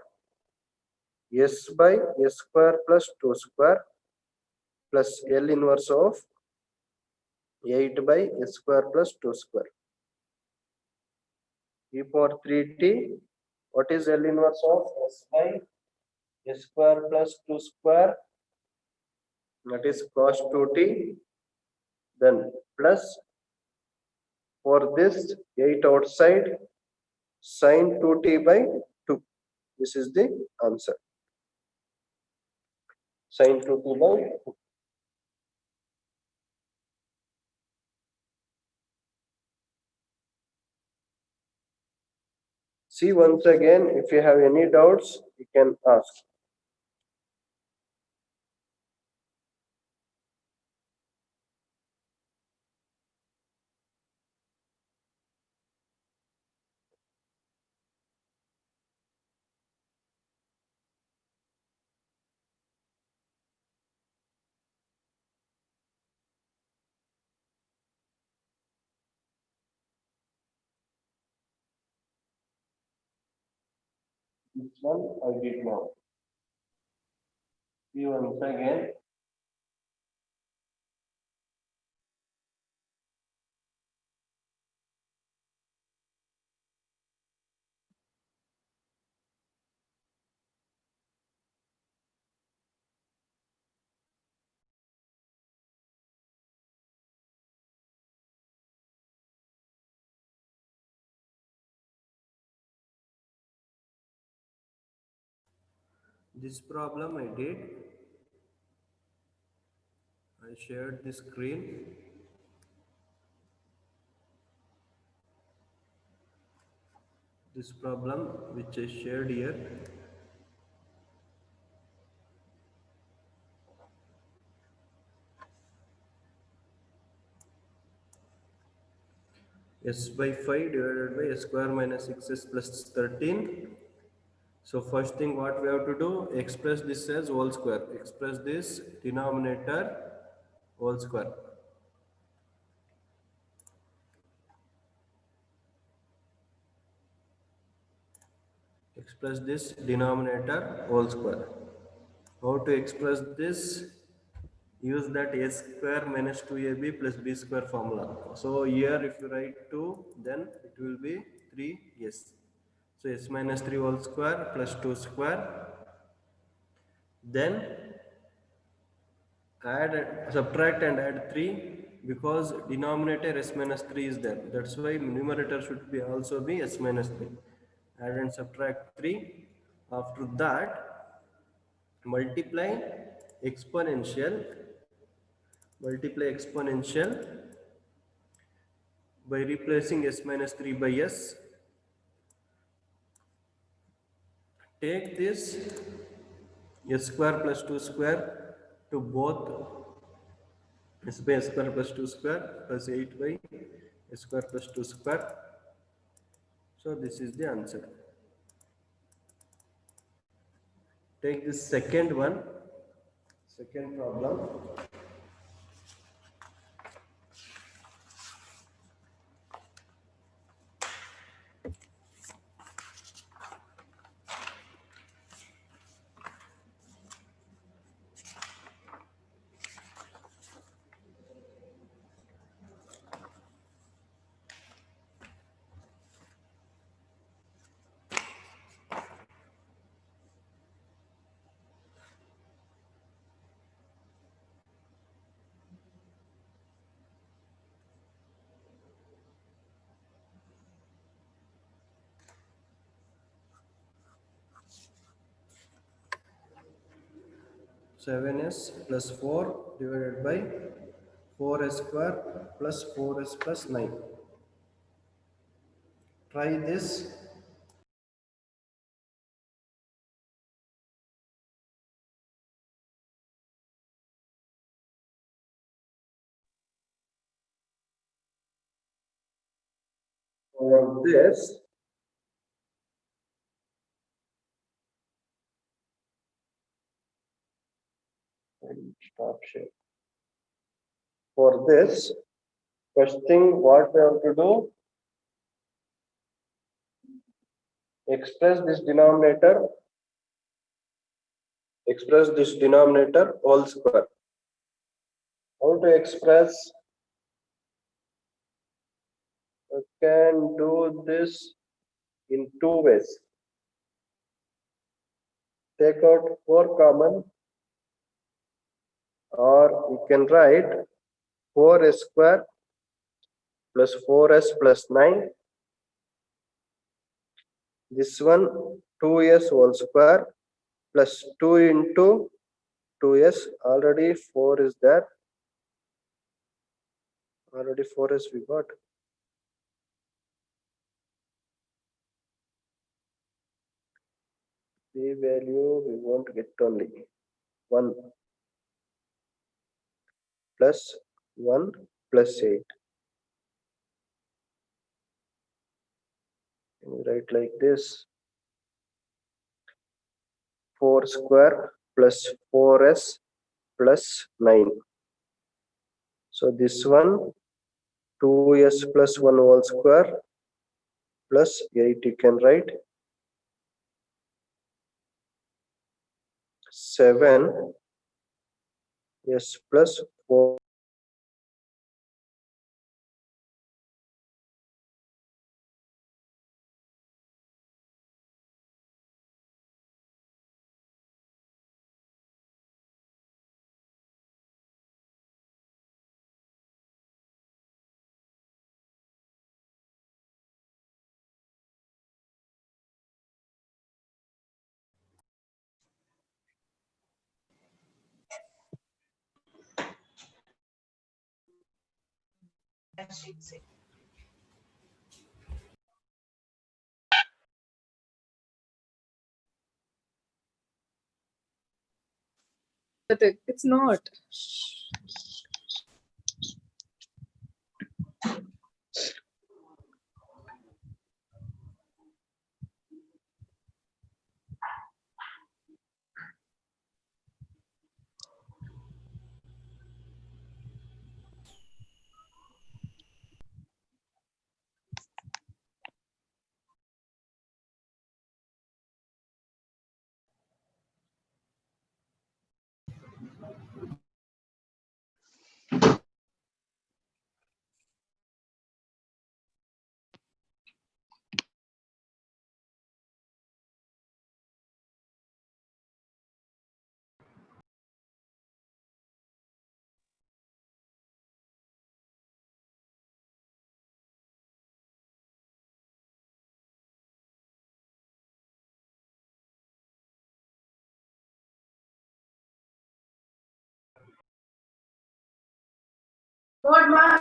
s by s square plus 2 square plus L inverse of 8 by s square plus 2 square. E power 3t. What is L inverse of s by s square plus 2 square? That is cos 2t. Then plus for this 8 outside sin 2t by 2. This is the answer. Sin 2t by 2. See once again, if you have any doubts, you can ask. This one I did now. See once again. This problem I did. I shared the screen. This problem which I shared here. S by 5 divided by s square minus 6s plus 13. So first thing what we have to do, express this as whole square. Express this denominator whole square. Express this denominator whole square. How to express this? Use that a square minus 2ab plus b square formula. So here if you write 2, then it will be 3s. So s minus 3 whole square plus 2 square. Then subtract and add 3 because denominator s minus 3 is there. That's why numerator should be also be s minus 3. Add and subtract 3. After that, multiply exponential by replacing s minus 3 by s. Take this s square plus 2 square to both s by s square plus 2 square plus 8 by s square plus 2 square. So this is the answer. Take this second problem. Seven s plus 4 divided by 4s square plus 4s plus 9. Try this. For this, stop share. For this, first thing what we have to do, express this denominator whole square. How to express? You can do this in two ways. Take out 4 common, or you can write 4s square plus 4s plus 9. This one 2s whole square plus 2 into 2s. Already 4 is there. Already 4s we got. The value we won't get only 1 plus 1 plus 8. Can we write like this? 4 square plus 4s plus 9. So this one 2s plus 1 whole square plus 8 you can write. 7 s plus 4. But it's not. What, ma?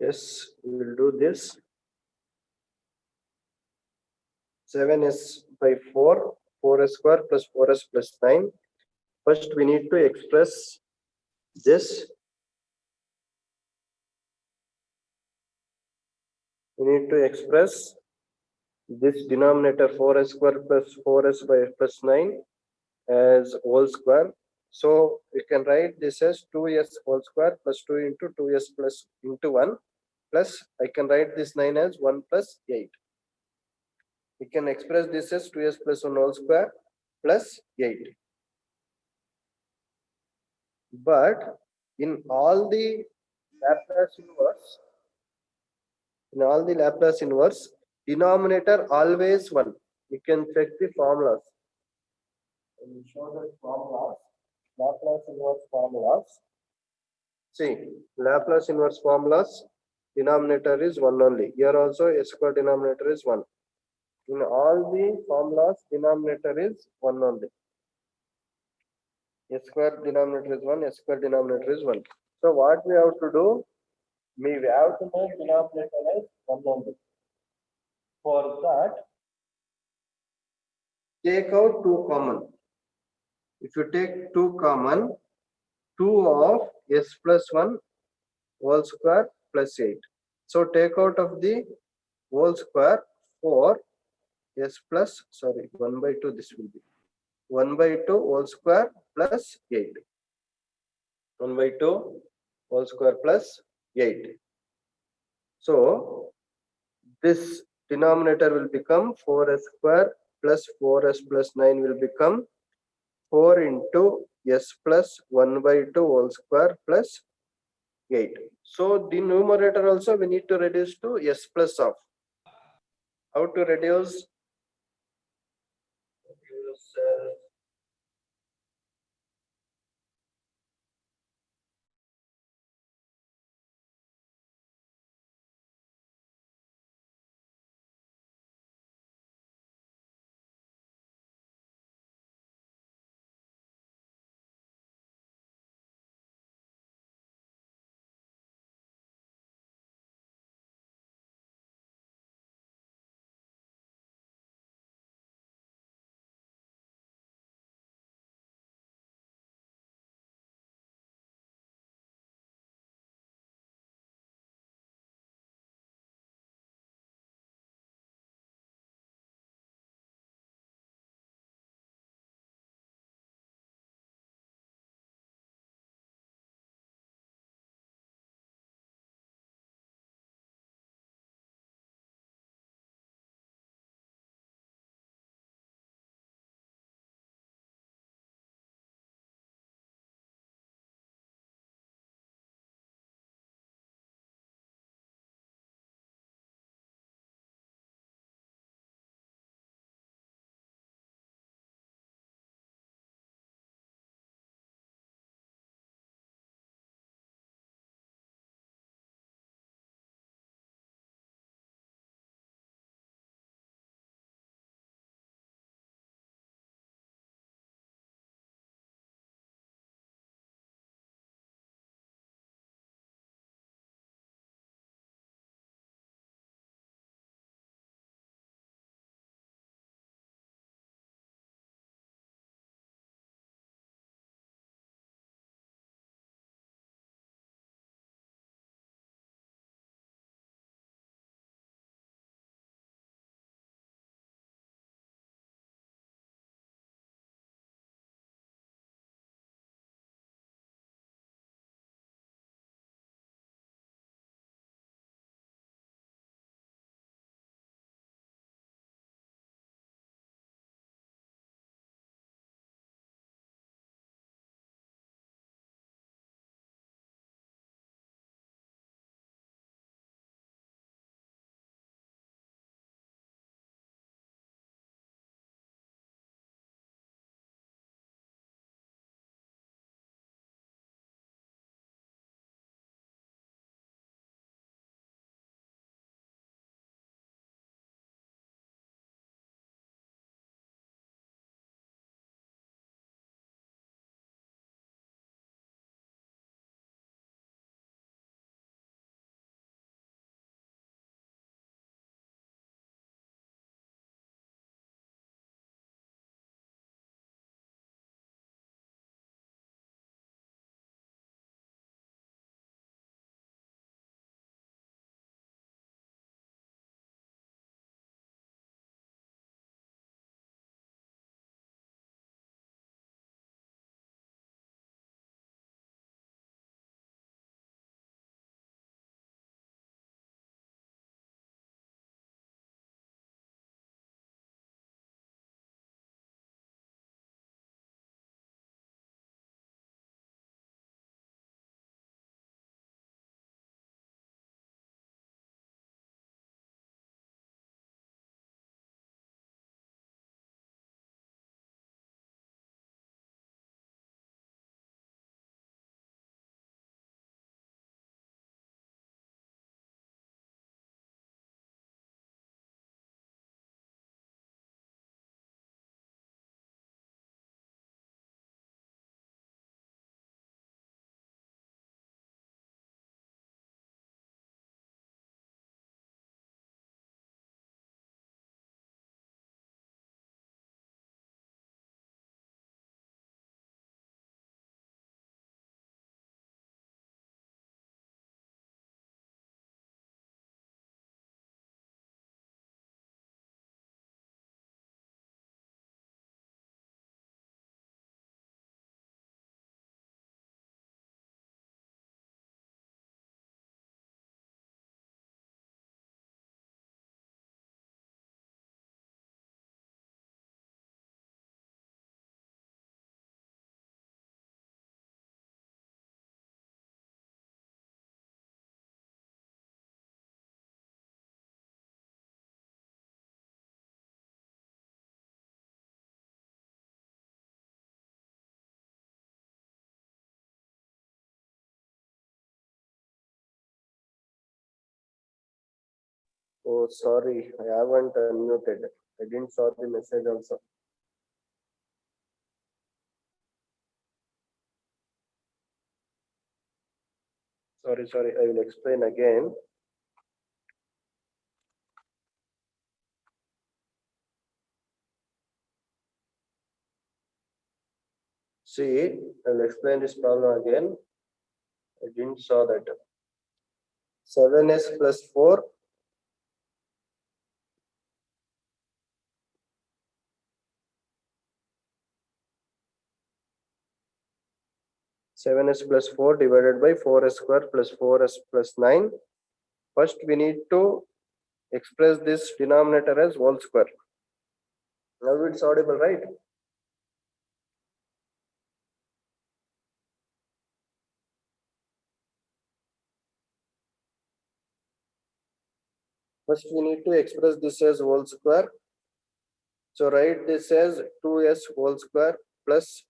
Yes, we will do this. 7s by 4, 4s square plus 4s plus 9. First, we need to express this. We need to express this denominator 4s square plus 4s by plus 9 as whole square. So we can write this as 2s whole square plus 2 into 2s plus into 1 plus I can write this 9 as 1 plus 8. We can express this as 2s plus 1 whole square plus 8. But in all the Laplace inverse, denominator always 1. You can check the formulas. When you show the formulas, Laplace inverse formulas. See, Laplace inverse formulas, denominator is 1 only. Here also s square denominator is 1. In all the formulas, denominator is 1 only. S square denominator is 1, s square denominator is 1. So what we have to do? We have to make denominator as 1 only. For that, take out 2 common. If you take 2 common, 2 of s plus 1 whole square plus 8. So take out of the whole square 4 s plus, sorry, 1 by 2 this will be. 1 by 2 whole square plus 8. 1 by 2 whole square plus 8. So this denominator will become 4s square plus 4s plus 9 will become 4 into s plus 1 by 2 whole square plus 8. So the numerator also we need to reduce to s plus of. How to reduce? Oh, sorry, I haven't unmuted. I didn't saw the message also. Sorry, I will explain again. See, I will explain this problem again. I didn't saw that. 7s plus 4 7s plus 4 divided by 4s square plus 4s plus 9. First, we need to express this denominator as whole square. Now it's audible, right? First, we need to express this as whole square. So write this as 2s whole square plus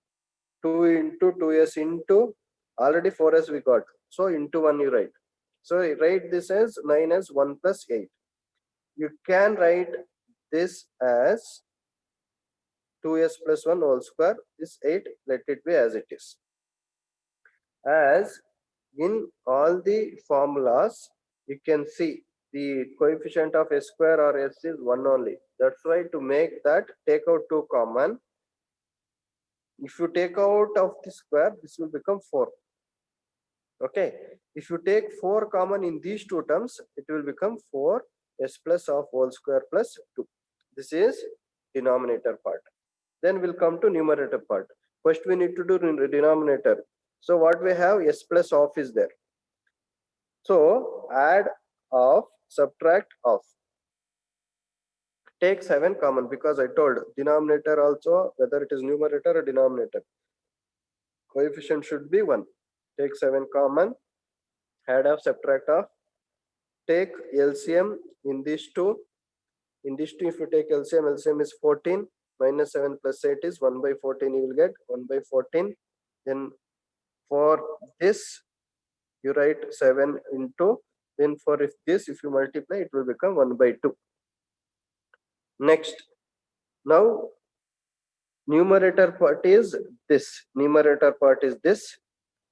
2 into 2s into already 4s we got. So into 1 you write. So write this as 9 as 1 plus 8. You can write this as 2s plus 1 whole square. This 8, let it be as it is. As in all the formulas, you can see the coefficient of s square or s is 1 only. That's why to make that, take out 2 common. If you take out of the square, this will become 4. Okay. If you take 4 common in these two terms, it will become 4 s plus of whole square plus 2. This is denominator part. Then we'll come to numerator part. First we need to do denominator. So what we have, s plus of is there. So add of, subtract of. Take 7 common because I told denominator also, whether it is numerator or denominator, coefficient should be 1. Take 7 common, add of, subtract of. Take LCM in these two. In these two, if you take LCM, LCM is 14 minus 7 plus 8 is 1 by 14. You will get 1 by 14. Then for this, you write 7 into. Then for if you multiply, it will become 1 by 2. Next, now numerator part is this. Numerator part is this.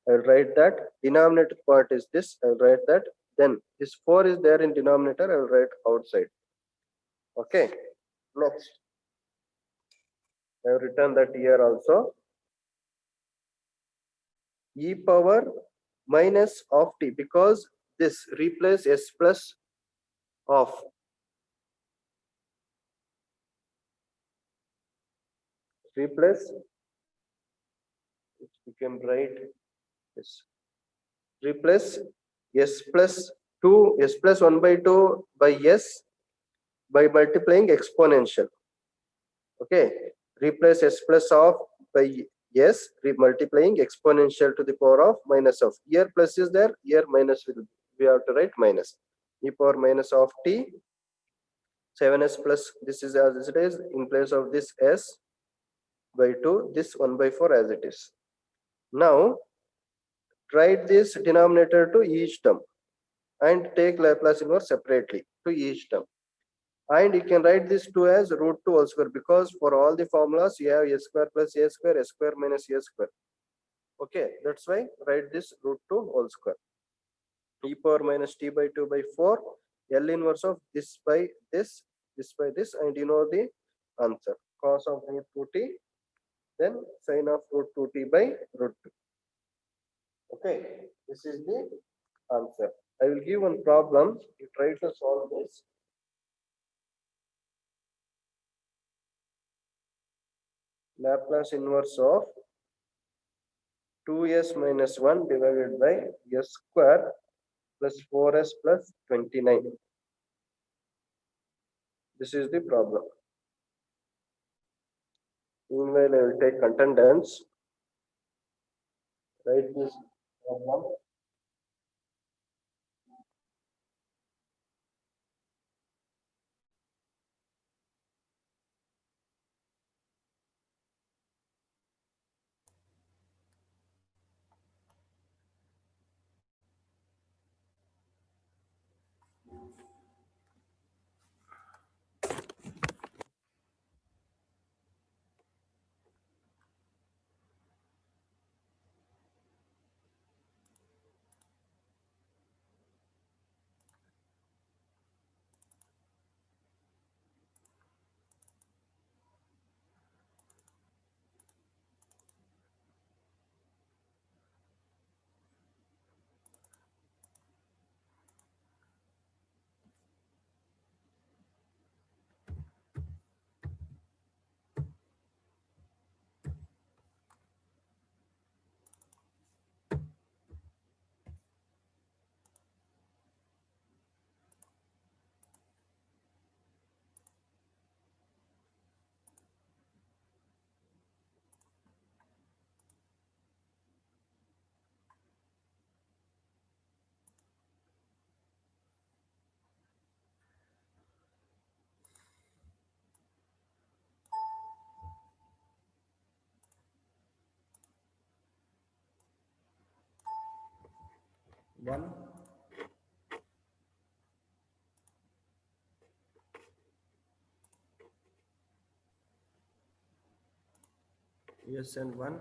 I will write that. Denominator part is this. I will write that. Then this 4 is there in denominator. I will write outside. Okay. Next, I have written that here also. E power minus of t, because this replace s plus of. Replace, you can write this. Replace s plus 2, s plus 1 by 2 by s by multiplying exponential. Okay. Replace s plus of by s, multiplying exponential to the power of minus of. Here plus is there, here minus will, we have to write minus. E power minus of t, 7s plus, this is as it is, in place of this s by 2, this 1 by 4 as it is. Now write this denominator to each term and take Laplace inverse separately to each term. And you can write this 2 as root 2 whole square, because for all the formulas you have s square plus a square, s square minus a square. Okay, that's why write this root 2 whole square. E power minus t by 2 by 4, L inverse of this by this by this, and you know the answer. Cos of root 2t, then sine of root 2t by root 2. Okay, this is the answer. I will give one problem. You try to solve this. Laplace inverse of 2s minus 1 divided by s square plus 4s plus 29. This is the problem. Meanwhile, I will take contents. Write this problem. 1. Yes and 1.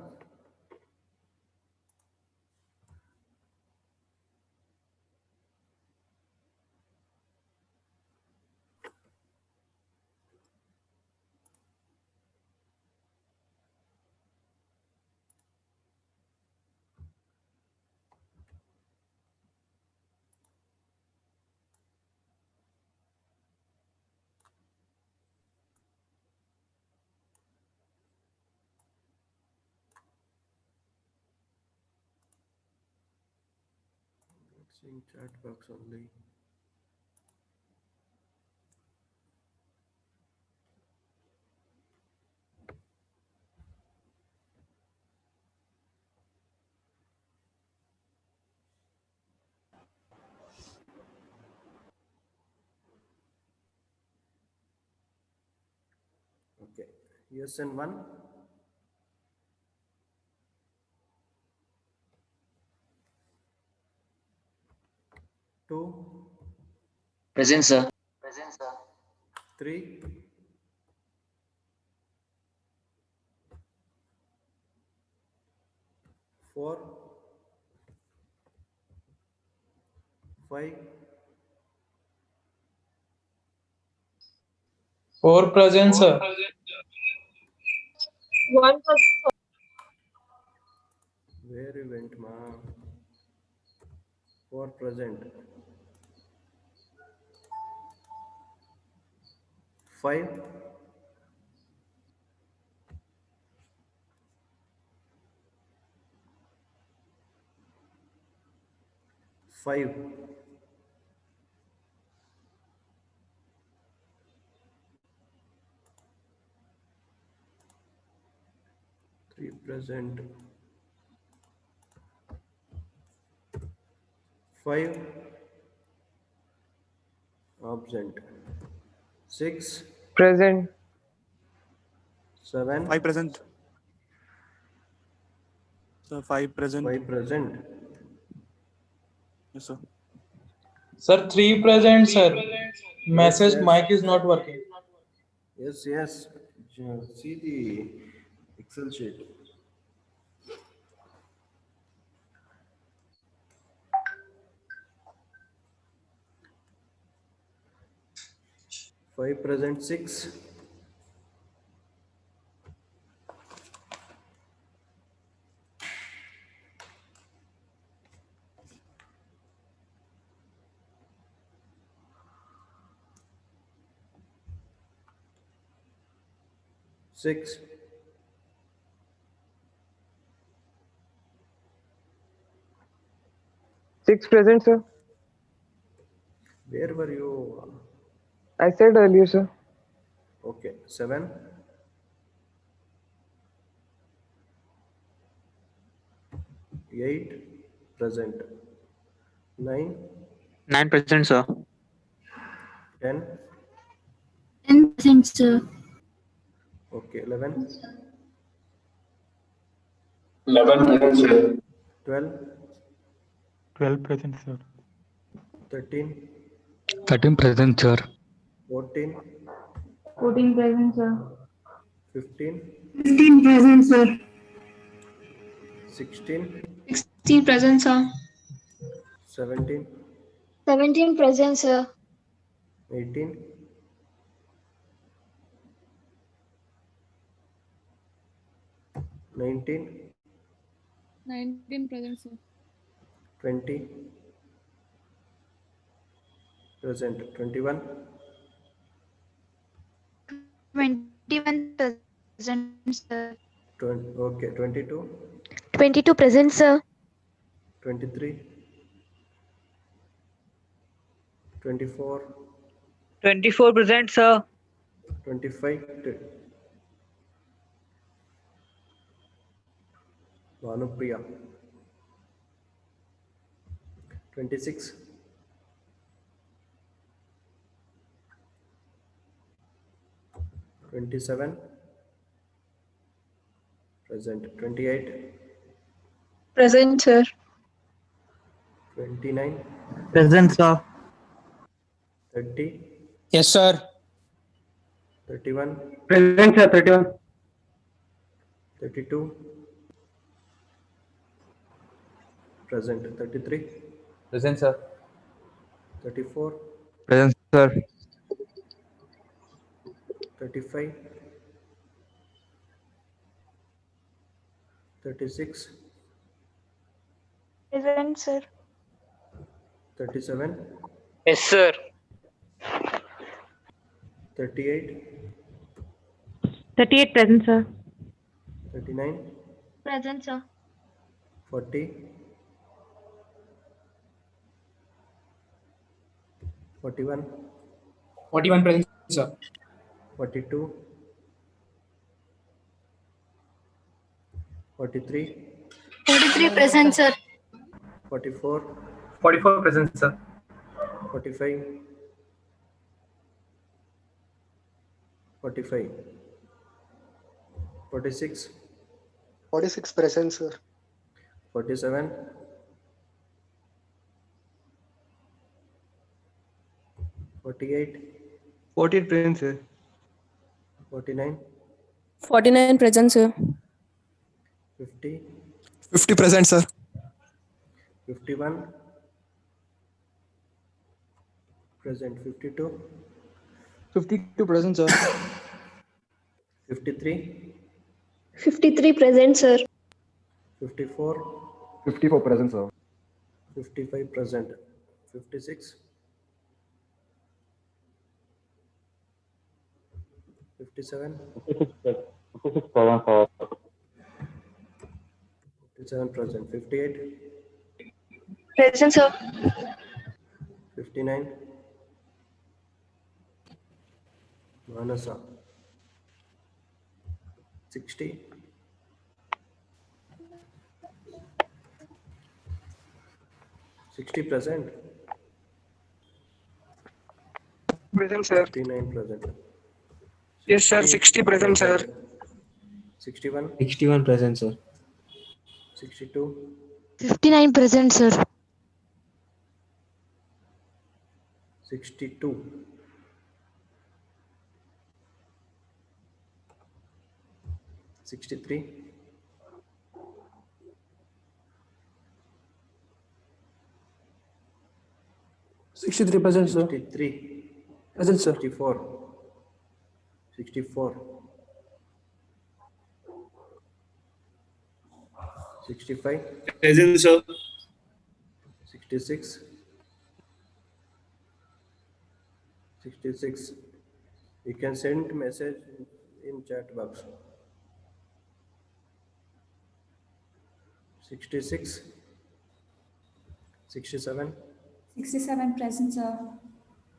Seeing chat box only. Okay. Yes and 1. 2. Present, sir. 3. 4. 5. 4 present, sir. 1%. Where you went, ma? 4 present. 5. 5. 3 present. 5 absent. 6. Present. 7. 5 present. Sir, 5 present. 5 present. Yes, sir. Sir, 3 present, sir. Message yes. mic is not working. Yes. See the Excel sheet. 5 present. 6. 6. 6 present, sir. Where were you? I said earlier, sir. Okay. 7. 8 present. 9. 9 present, sir. 10. 10%, sir. Okay. 11. 11 present, sir. 12. 12 present, sir. 13. 13 present, sir. 14. 14 present, sir. 15. 15 present, sir. 16. 16 present, sir. 17. 17 present, sir. 18. 19. 19 present, sir. 20. Present. 21. 21 present, sir. 20, okay. 22. 22 present, sir. 23. 24. 24 present, sir. 25. Vanupriya. 26. 27. Present. 28. Present, sir. 29, Present, sir. 30, Yes, sir. 31, Present, sir. 31. 32, present, 33, Present, sir. 34, Present, sir. 35, 36, Present, sir. 37, Yes, sir. 38, 38 present, sir. 39, Present, sir. 40, 41, 41 present, sir. 42, 43, 43 present, sir. 44, 44 present, sir. 45, 45, 46, 46 present, sir. 47, 48, 48 present, sir. 49, 49 present, sir. 50, 50 present, sir. 51, present, 52, 52 present, sir. 53, 53 present, sir. 54, 54 present, sir. 55 present, 56, 57, 57 present, 58, Present, sir. 59, Manasa, 60, 60 present, Present, sir. 59 present, Yes, sir. 60 present, sir. 61, 61 present, sir. 62, 59 present, sir. 62, 63, 63 present, sir. 63, Present, sir. 64, 64, 65, Present, sir. 66, 66. You can send message in chat box. 66, 67, 67 present, sir.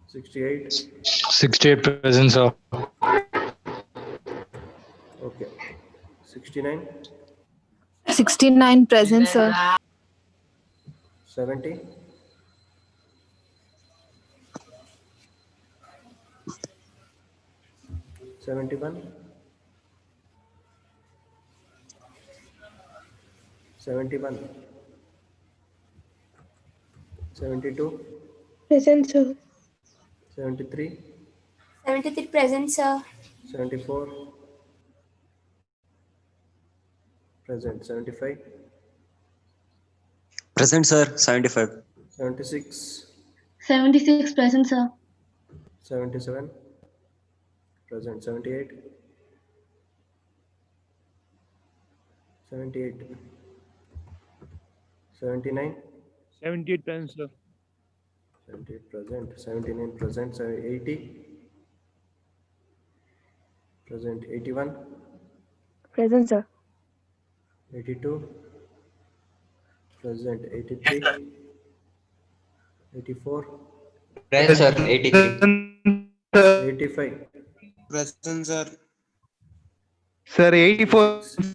68. 68 present, sir. Okay. 69, 69 present, sir. 70, 71, 71, 72, Present, sir. 73, 73 present, sir. 74, present, 75, Present, sir. 75. 76, 76 present, sir. 77, present, 78, 78, 79, 78 present, sir. 78 present, 79 present, 80, present, 81, Present, sir. 82, present, 83, 84, Present, sir. 83. 85, Present, sir. Sir, 84. 86.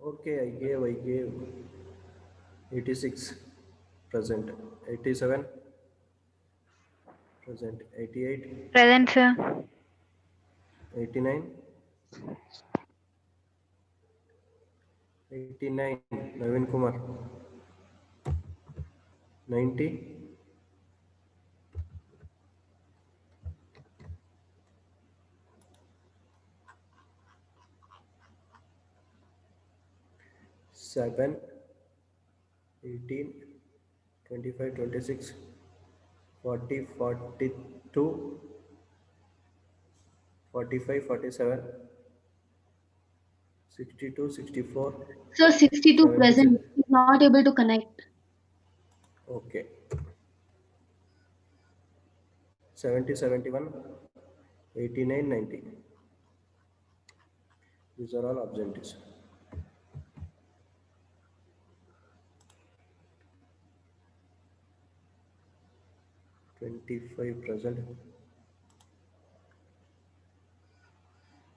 Okay, I gave 86, present, 87, present, 88, Present, sir. 89, 89, Navin Kumar, 90, 7, 18, 25, 26, 40, 42, 45, 47, 62, 64, Sir, 62 76. present. He's not able to connect. Okay. 70, 71, 89, 90. These are all absentees. Present.